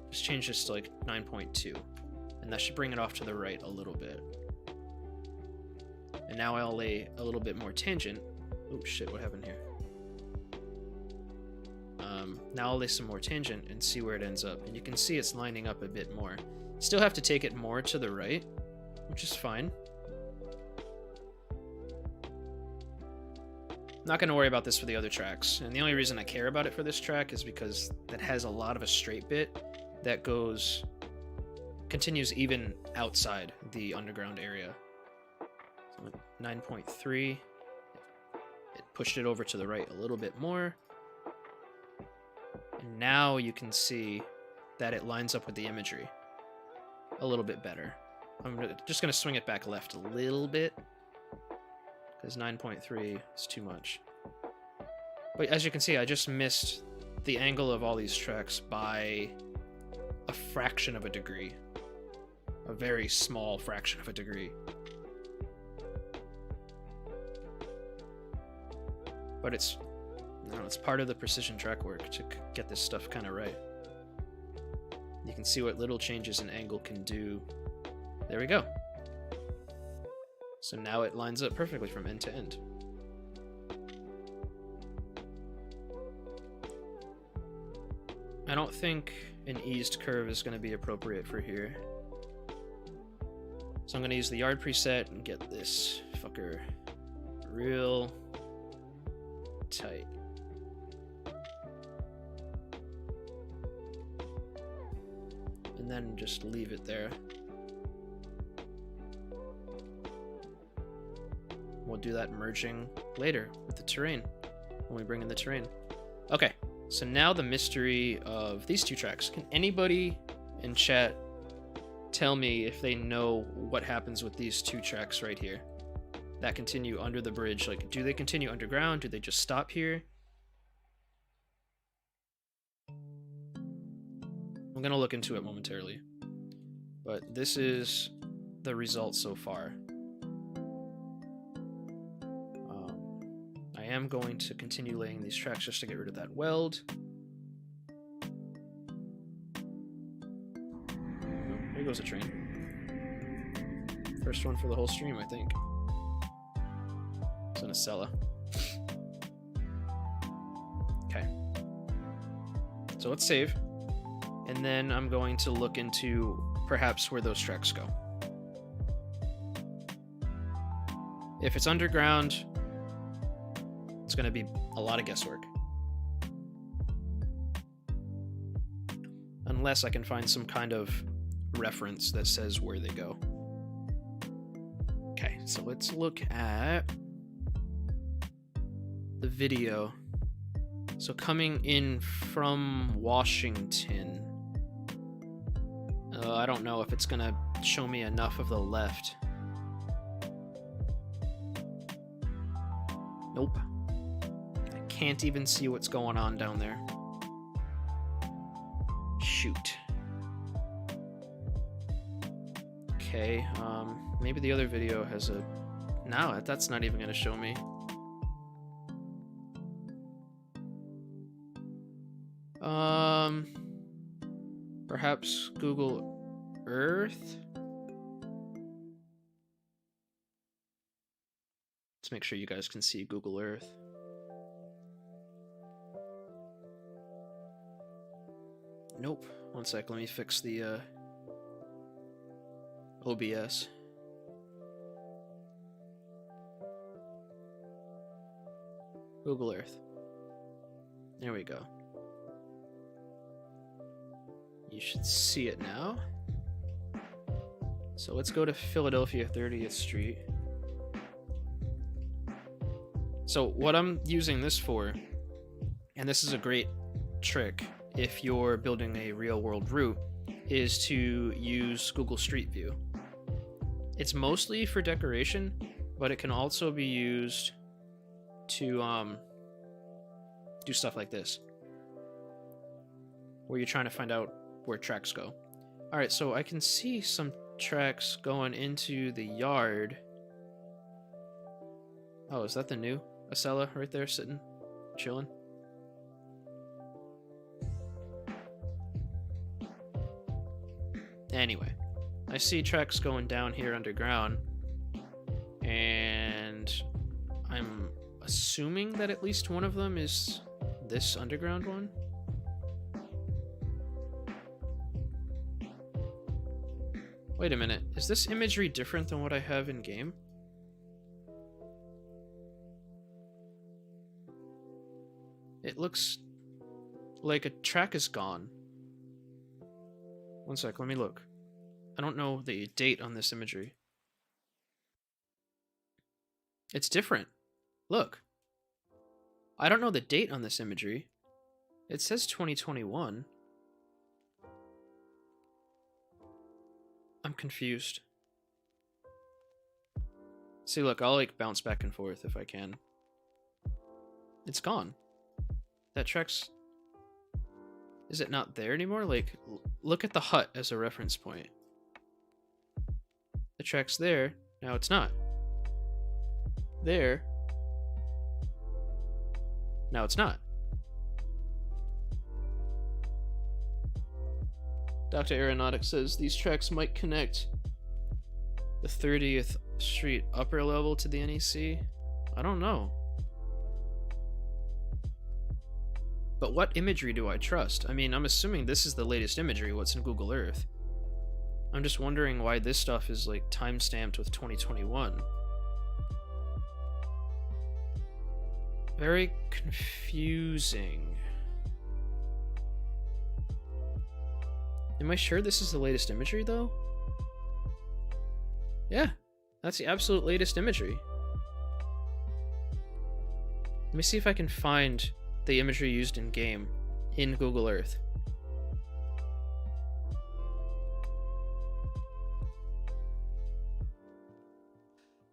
Just change this to like 9.2. And And that should bring it off to the right a little bit. And now I'll lay a little bit more tangent. Oh shit, what happened here? Now I'll lay some more tangent and see where it ends up. And you can see it's lining up a bit more. Still have to take it more to the right, which is fine. Not going to worry about this for the other tracks. And the only reason I care about it for this track is because it has a lot of a straight bit that continues even outside the underground area. So 9.3, it pushed it over to the right a little bit more. And now you can see that it lines up with the imagery a little bit better. I'm just going to swing it back left a little bit, because 9.3 is too much. But as you can see, I just missed the angle of all these tracks by a fraction of a degree. A very small fraction of a degree. But it's part of the precision track work to get this stuff kind of right. You can see what little changes in angle can do. There we go. So now it lines up perfectly from end to end. I don't think an eased curve is going to be appropriate for here. So I'm going to use the yard preset and get this fucker real tight. And then just leave it there. We'll do that merging later with the terrain, when we bring in the terrain. Okay, so now the mystery of these two tracks. Can anybody in chat tell me if they know what happens with these two tracks right here that continue under the bridge? Like, do they continue underground? Do they just stop here? I'm gonna look into it momentarily, but this is the result so far. I am going to continue laying these tracks just to get rid of that weld. Oh, here goes a train. First one for the whole stream, I think. It's in a Acela. Okay. So let's save. And then I'm going to look into perhaps where those tracks go. If it's underground, it's going to be a lot of guesswork. Unless I can find some kind of reference that says where they go. Okay, so let's look at the video. So coming in from Washington, I don't know if it's going to show me enough of the left. Nope. I can't even see what's going on down there. Shoot. Okay, maybe the other video has a... No, that's not even going to show me. Perhaps Google Earth? Let's make sure you guys can see Google Earth. Nope. One sec, let me fix the OBS. Google Earth. There we go. You should see it now. So let's go to Philadelphia 30th Street. So what I'm using this for, and this is a great trick if you're building a real-world route, is to use Google Street View. It's mostly for decoration, but it can also be used to do stuff like this, where you're trying to find out where tracks go. Alright, so I can see some tracks going into the yard. Oh, is that the new Acela right there sitting, chilling? Anyway, I see tracks going down here underground, and I'm assuming that at least one of them is this underground one. Wait a minute, is this imagery different than what I have in game? It looks like a track is gone. One sec, let me look. I don't know the date on this imagery. It's different. Look. I don't know the date on this imagery. It says 2021. I'm confused. See, look, I'll like bounce back and forth if I can. It's gone. That track's... Is it not there anymore? Like, look at the hut as a reference point. The track's there. Now it's not. There. Now it's not. Dr. Aeronautics says these tracks might connect the 30th Street upper level to the NEC. I don't know. But what imagery do I trust? I mean, I'm assuming this is the latest imagery, what's in Google Earth. I'm just wondering why this stuff is like time-stamped with 2021. Very confusing. Am I sure this is the latest imagery though? Yeah, that's the absolute latest imagery. Let me see if I can find the imagery used in game in Google Earth.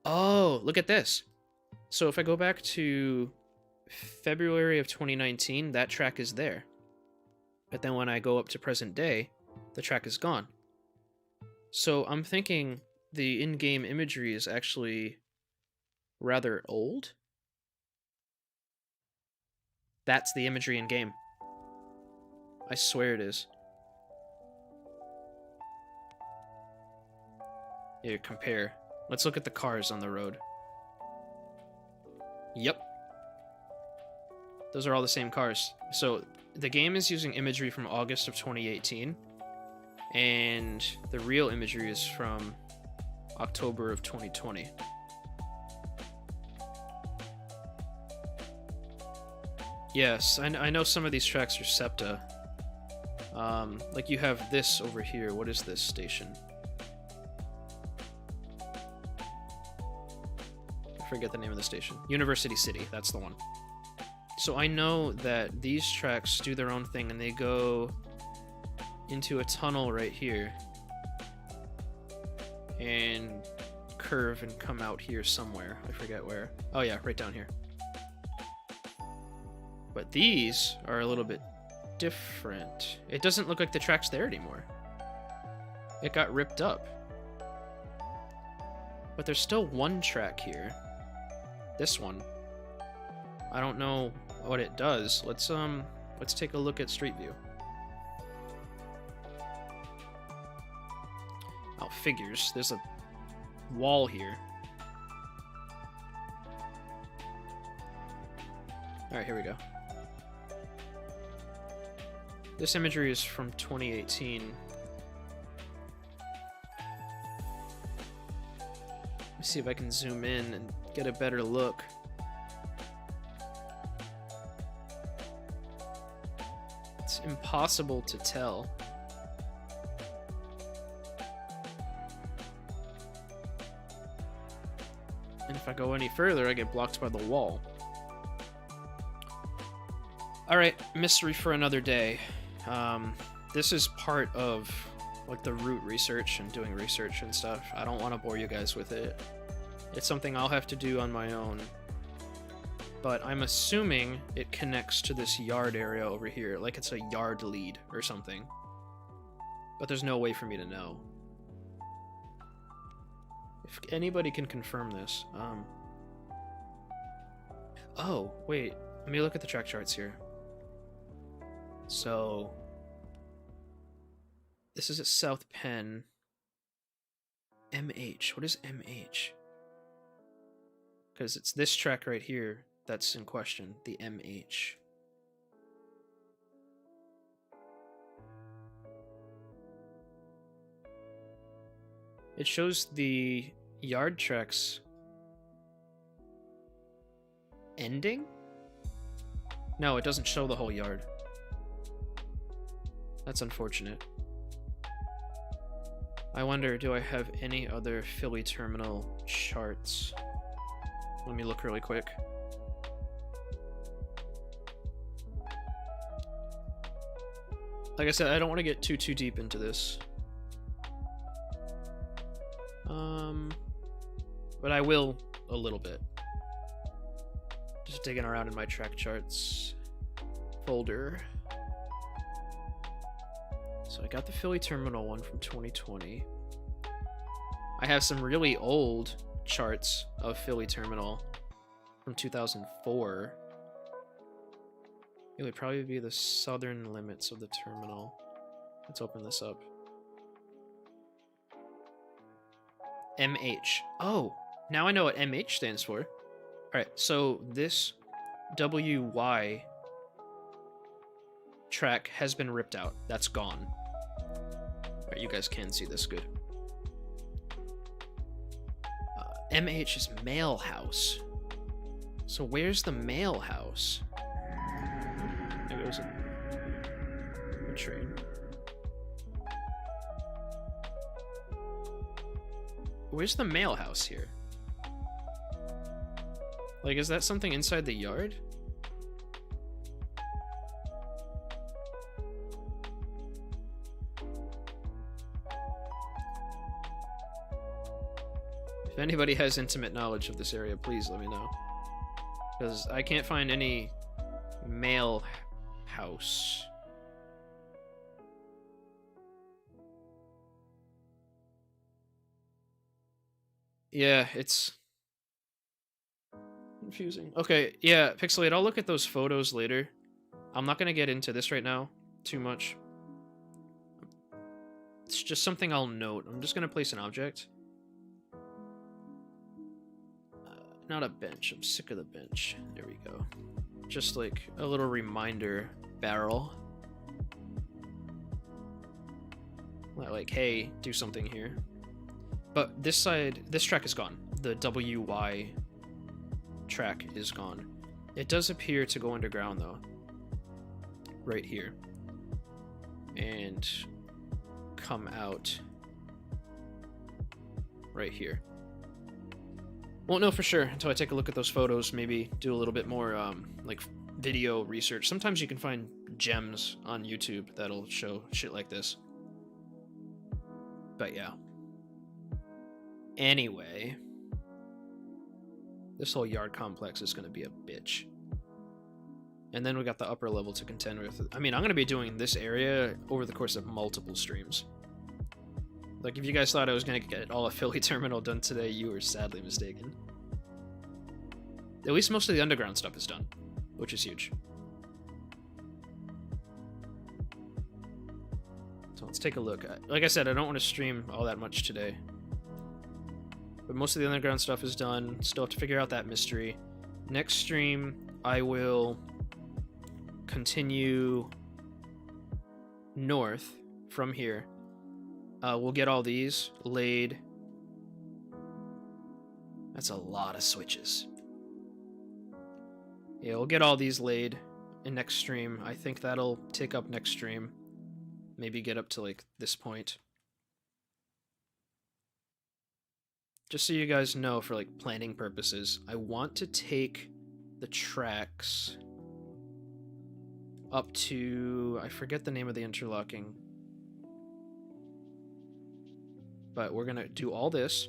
Oh, look at this. So if I go back to February of 2019, that track is there. But then when I go up to present day, the track is gone. So I'm thinking the in-game imagery is actually rather old. That's the imagery in game. I swear it is. Here, compare. Let's look at the cars on the road. Yep. Those are all the same cars. So the game is using imagery from August of 2018, and the real imagery is from October of 2020. Yes, I know some of these tracks are SEPTA. Like you have this over here. What is this station? I forget the name of the station. University City, that's the one. So I know that these tracks do their own thing and they go into a tunnel right here and curve and come out here somewhere. I forget where. Oh yeah, right down here. But these are a little bit different. It doesn't look like the track's there anymore. It got ripped up. But there's still one track here. This one. I don't know what it does. Let's take a look at Street View. Oh, figures. There's a wall here. Alright, here we go. This imagery is from 2018. Let me see if I can zoom in and get a better look. It's impossible to tell. And if I go any further, I get blocked by the wall. Alright, mystery for another day. This is part of like the route research and doing research and stuff. I don't want to bore you guys with it. It's something I'll have to do on my own. But I'm assuming it connects to this yard area over here, like it's a yard lead or something. But there's no way for me to know. If anybody can confirm this. Oh, wait. Let me look at the track charts here. So, this is at South Penn. MH. What is MH? Because it's this track right here that's in question, the MH. It shows the yard tracks ending? No, it doesn't show the whole yard. That's unfortunate. I wonder, do I have any other Philly terminal charts? Let me look really quick. Like I said, I don't want to get too deep into this. But I will a little bit. Just digging around in my track charts folder. So I got the Philly Terminal one from 2020. I have some really old charts of Philly Terminal from 2004. It would probably be the southern limits of the terminal. Let's open this up. MH. Oh, now I know what MH stands for. Alright, so this WY track has been ripped out. That's gone. Alright, you guys can see this good. MH is mail house. So where's the mail house? Maybe it was a train. Where's the mail house here? Like, is that something inside the yard? If anybody has intimate knowledge of this area, please let me know. Because I can't find any mail house. Yeah, it's confusing. Okay, yeah, Pixelate, I'll look at those photos later. I'm not going to get into this right now too much. It's just something I'll note. I'm just going to place an object. Not a bench. I'm sick of the bench. There we go. Just like a little reminder barrel. Like, hey, do something here. But this side, this track is gone. The WY track is gone. It does appear to go underground though. Right here. And come out right here. Won't know for sure until I take a look at those photos, maybe do a little bit more like video research. Sometimes you can find gems on YouTube that'll show shit like this. But yeah. Anyway, this whole yard complex is going to be a bitch. And then we got the upper level to contend with. I mean, I'm going to be doing this area over the course of multiple streams. Like, if you guys thought I was going to get all of Philly Terminal done today, you were sadly mistaken. At least most of the underground stuff is done, which is huge. So let's take a look. Like I said, I don't want to stream all that much today. But most of the underground stuff is done. Still have to figure out that mystery. Next stream, I will continue north from here. We'll get all these laid. That's a lot of switches. Yeah, we'll get all these laid in next stream. I think that'll take up next stream. Maybe get up to like this point. Just so you guys know, for like planning purposes, I want to take the tracks up to, I forget the name of the interlocking, but we're gonna do all this.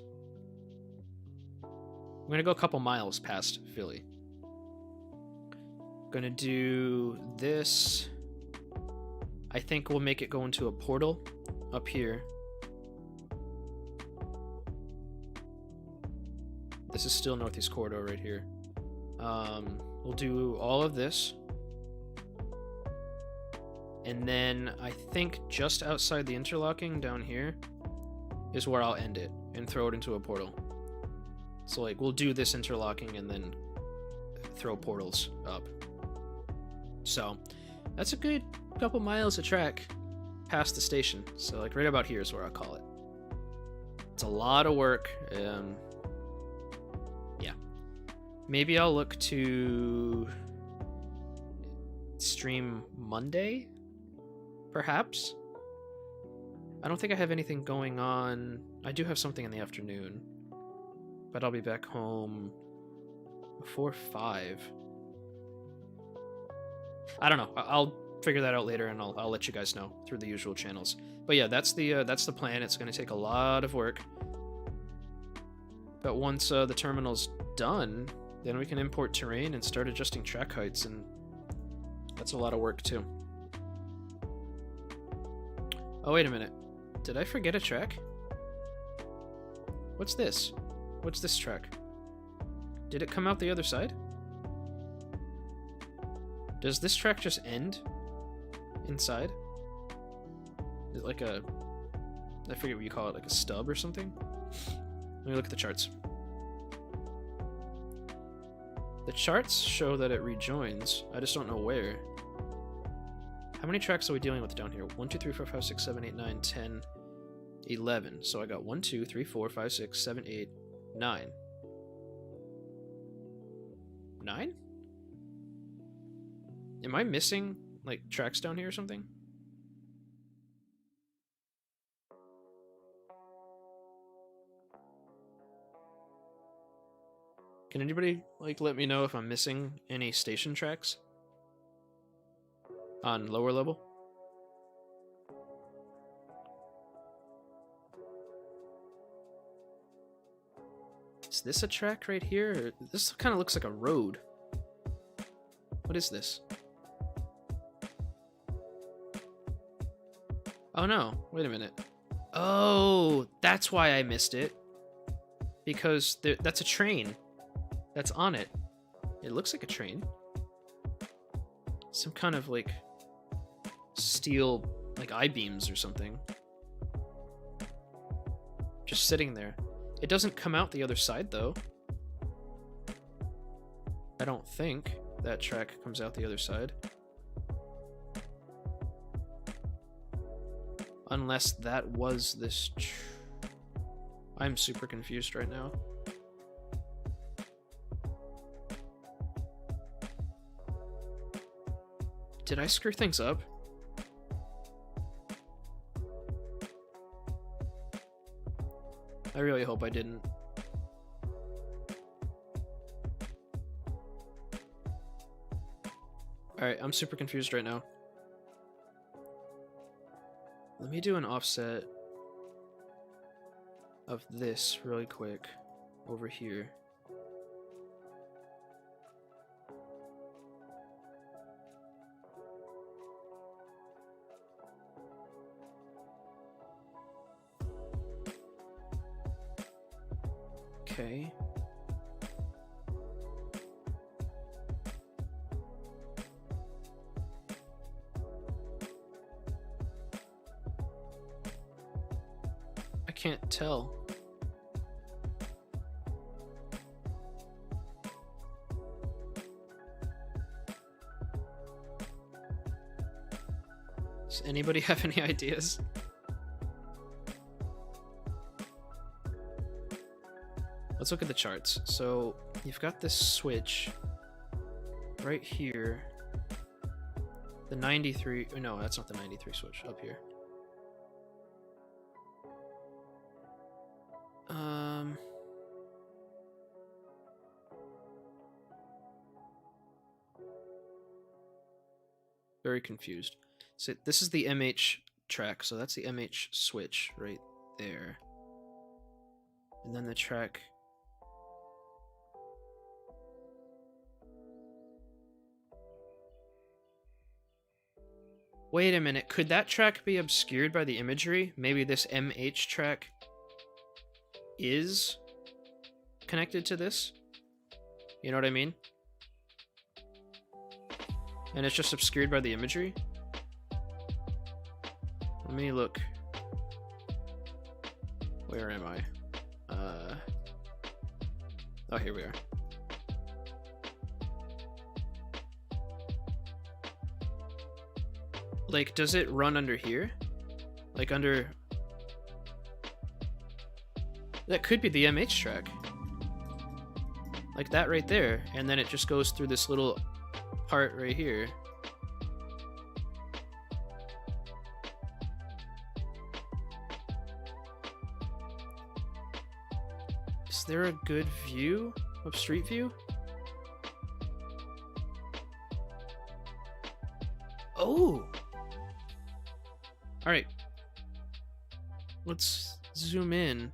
We're gonna go a couple miles past Philly. Gonna do this. I think we'll make it go into a portal up here. This is still Northeast Corridor right here. We'll do all of this. And then I think just outside the interlocking down here is where I'll end it. and throw it into a portal. So like we'll do this interlocking and then throw portals up. So that's a good couple miles of track past the station. So like right about here is where I'll call it. It's a lot of work. Yeah. Maybe I'll look to stream Monday, perhaps. I don't think I have anything going on. I do have something in the afternoon, but I'll be back home before 5. I don't know. I'll figure that out later, and I'll let you guys know through the usual channels. But yeah, that's the plan. It's going to take a lot of work, but once the terminal's done, then we can import terrain and start adjusting track heights, and that's a lot of work too. Oh, wait a minute. Did I forget a track? What's this? What's this track? Did it come out the other side? Does this track just end inside? Is it like a... I forget what you call it, like a stub or something? Let me look at the charts. The charts show that it rejoins. I just don't know where. How many tracks are we dealing with down here? 1, 2, 3, 4, 5, 6, 7, 8, 9, 10, 11. So I got 1, 2, 3, 4, 5, 6, 7, 8, 9. 9? Am I missing, like, tracks down here or something? Can anybody, like, let me know if I'm missing any station tracks on lower level? Is this a track right here? This kind of looks like a road. What is this? Oh no, wait a minute. Oh, that's why I missed it. Because that's a train that's on it. It looks like a train. Some kind of like steel, like I-beams or something. Just sitting there. It doesn't come out the other side though. I don't think that track comes out the other side. Unless that was this... I'm super confused right now. Did I screw things up? I really hope I didn't. Alright, I'm super confused right now. Let me do an offset of this really quick over here. Okay. I can't tell. Does anybody have any ideas? Let's look at the charts. So you've got this switch right here. The 93, no, that's not the 93 switch, up here. Very confused. So this is the MH track, so that's the MH switch right there. And then the track... Wait a minute, could that track be obscured by the imagery? Maybe this MH track is connected to this? You know what I mean? And it's just obscured by the imagery? Let me look. Where am I? Oh, here we are. Like, does it run under here? Like under... That could be the MH track. Like that right there. And then it just goes through this little part right here. Is there a good view of Street View? Oh! Alright. Let's zoom in.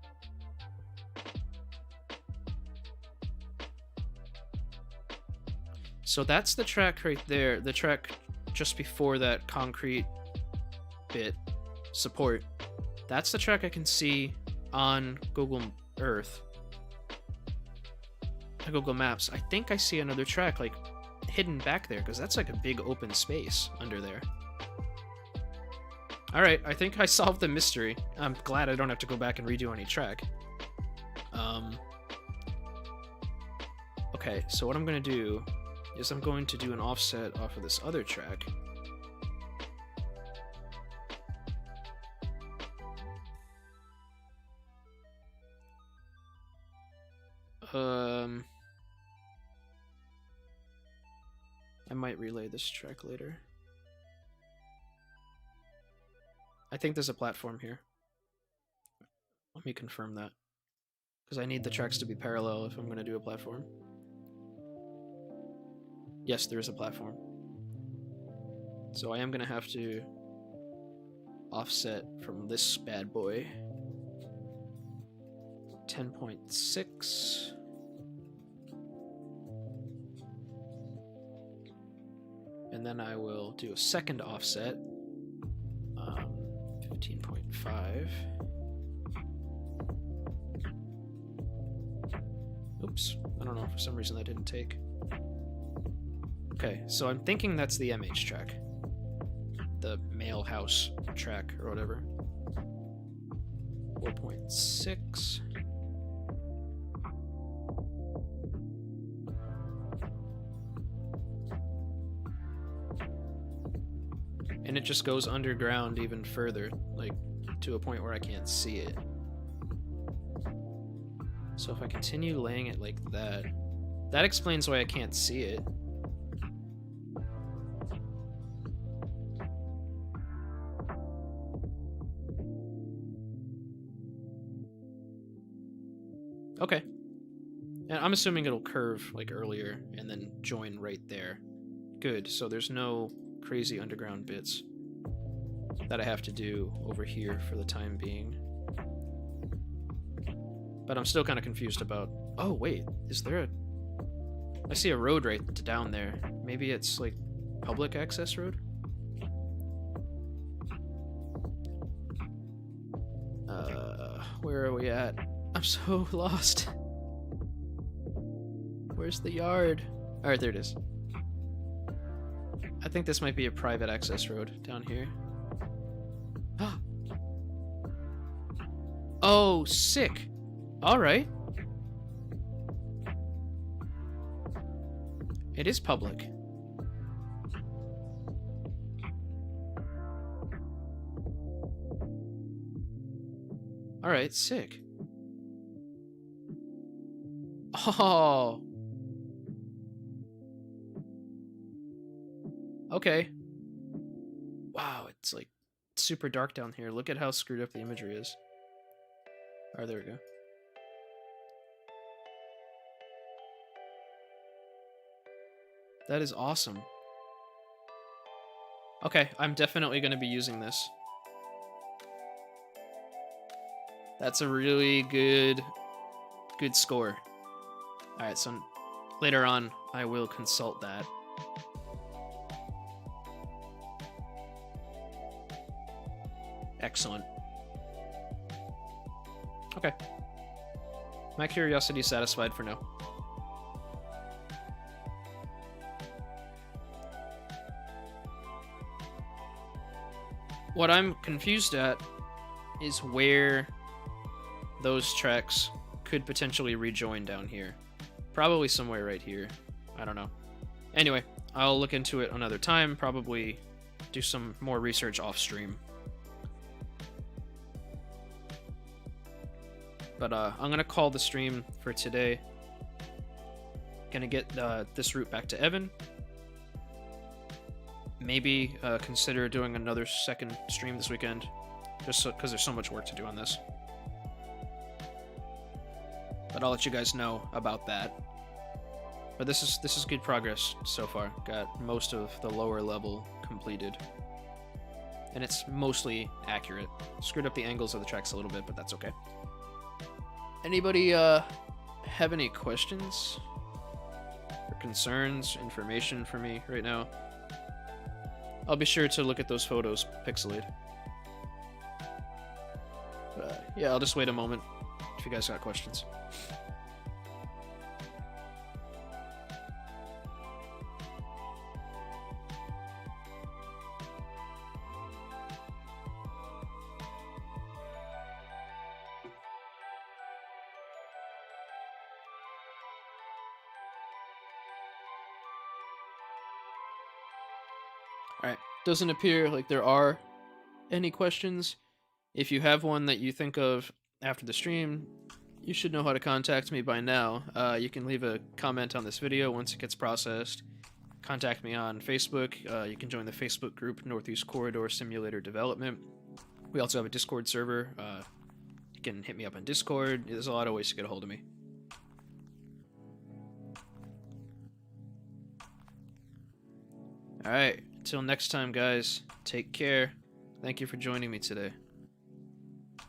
So that's the track right there. The track just before that concrete bit support. That's the track I can see on Google Earth. Google Maps. I think I see another track like hidden back there because that's like a big open space under there. Alright, I think I solved the mystery. I'm glad I don't have to go back and redo any track. Okay, so what I'm going to do is I'm going to do an offset off of this other track. I might relay this track later. I think there's a platform here. Let me confirm that. Because I need the tracks to be parallel if I'm going to do a platform. Yes, there is a platform. So I am going to have to offset from this bad boy. 10.6. And then I will do a second offset. 15.5. Oops, I don't know, for some reason that didn't take. Okay, so I'm thinking that's the MH track. The mail house track or whatever. 4.6. And it just goes underground even further, like to a point where I can't see it. So if I continue laying it like that, that explains why I can't see it. Okay. And I'm assuming it'll curve like earlier and then join right there. Good, so there's no crazy underground bits that I have to do over here for the time being. But I'm still kind of confused about... Oh, wait, is there a... I see a road right down there. Maybe it's like public access road? Where are we at? I'm so lost. Where's the yard? Alright, there it is. I think this might be a private access road down here. Oh, sick. Alright. It is public. Alright, sick. Oh. Okay. Wow, it's like super dark down here. Look at how screwed up the imagery is. Alright, there we go. That is awesome. Okay, I'm definitely going to be using this. That's a really good score. Alright, so later on I will consult that. Excellent. Okay. My curiosity is satisfied for now. What I'm confused at is where those tracks could potentially rejoin down here. Probably somewhere right here. I don't know. Anyway, I'll look into it another time. Probably do some more research off stream. But I'm gonna call the stream for today. Gonna get this route back to Evan. Maybe consider doing another second stream this weekend, just because there's so much work to do on this. But I'll let you guys know about that. But this is good progress so far. Got most of the lower level completed, and it's mostly accurate. Screwed up the angles of the tracks a little bit, but that's okay. Anybody have any questions or concerns, information for me right now? I'll be sure to look at those photos pixelated. Yeah, I'll just wait a moment if you guys got questions. Alright, doesn't appear like there are any questions. If you have one that you think of after the stream, you should know how to contact me by now. You can leave a comment on this video once it gets processed. Contact me on Facebook. You can join the Facebook group Northeast Corridor Simulator Development. We also have a Discord server. You can hit me up on Discord. There's a lot of ways to get a hold of me. Alright, until next time, guys, take care. Thank you for joining me today.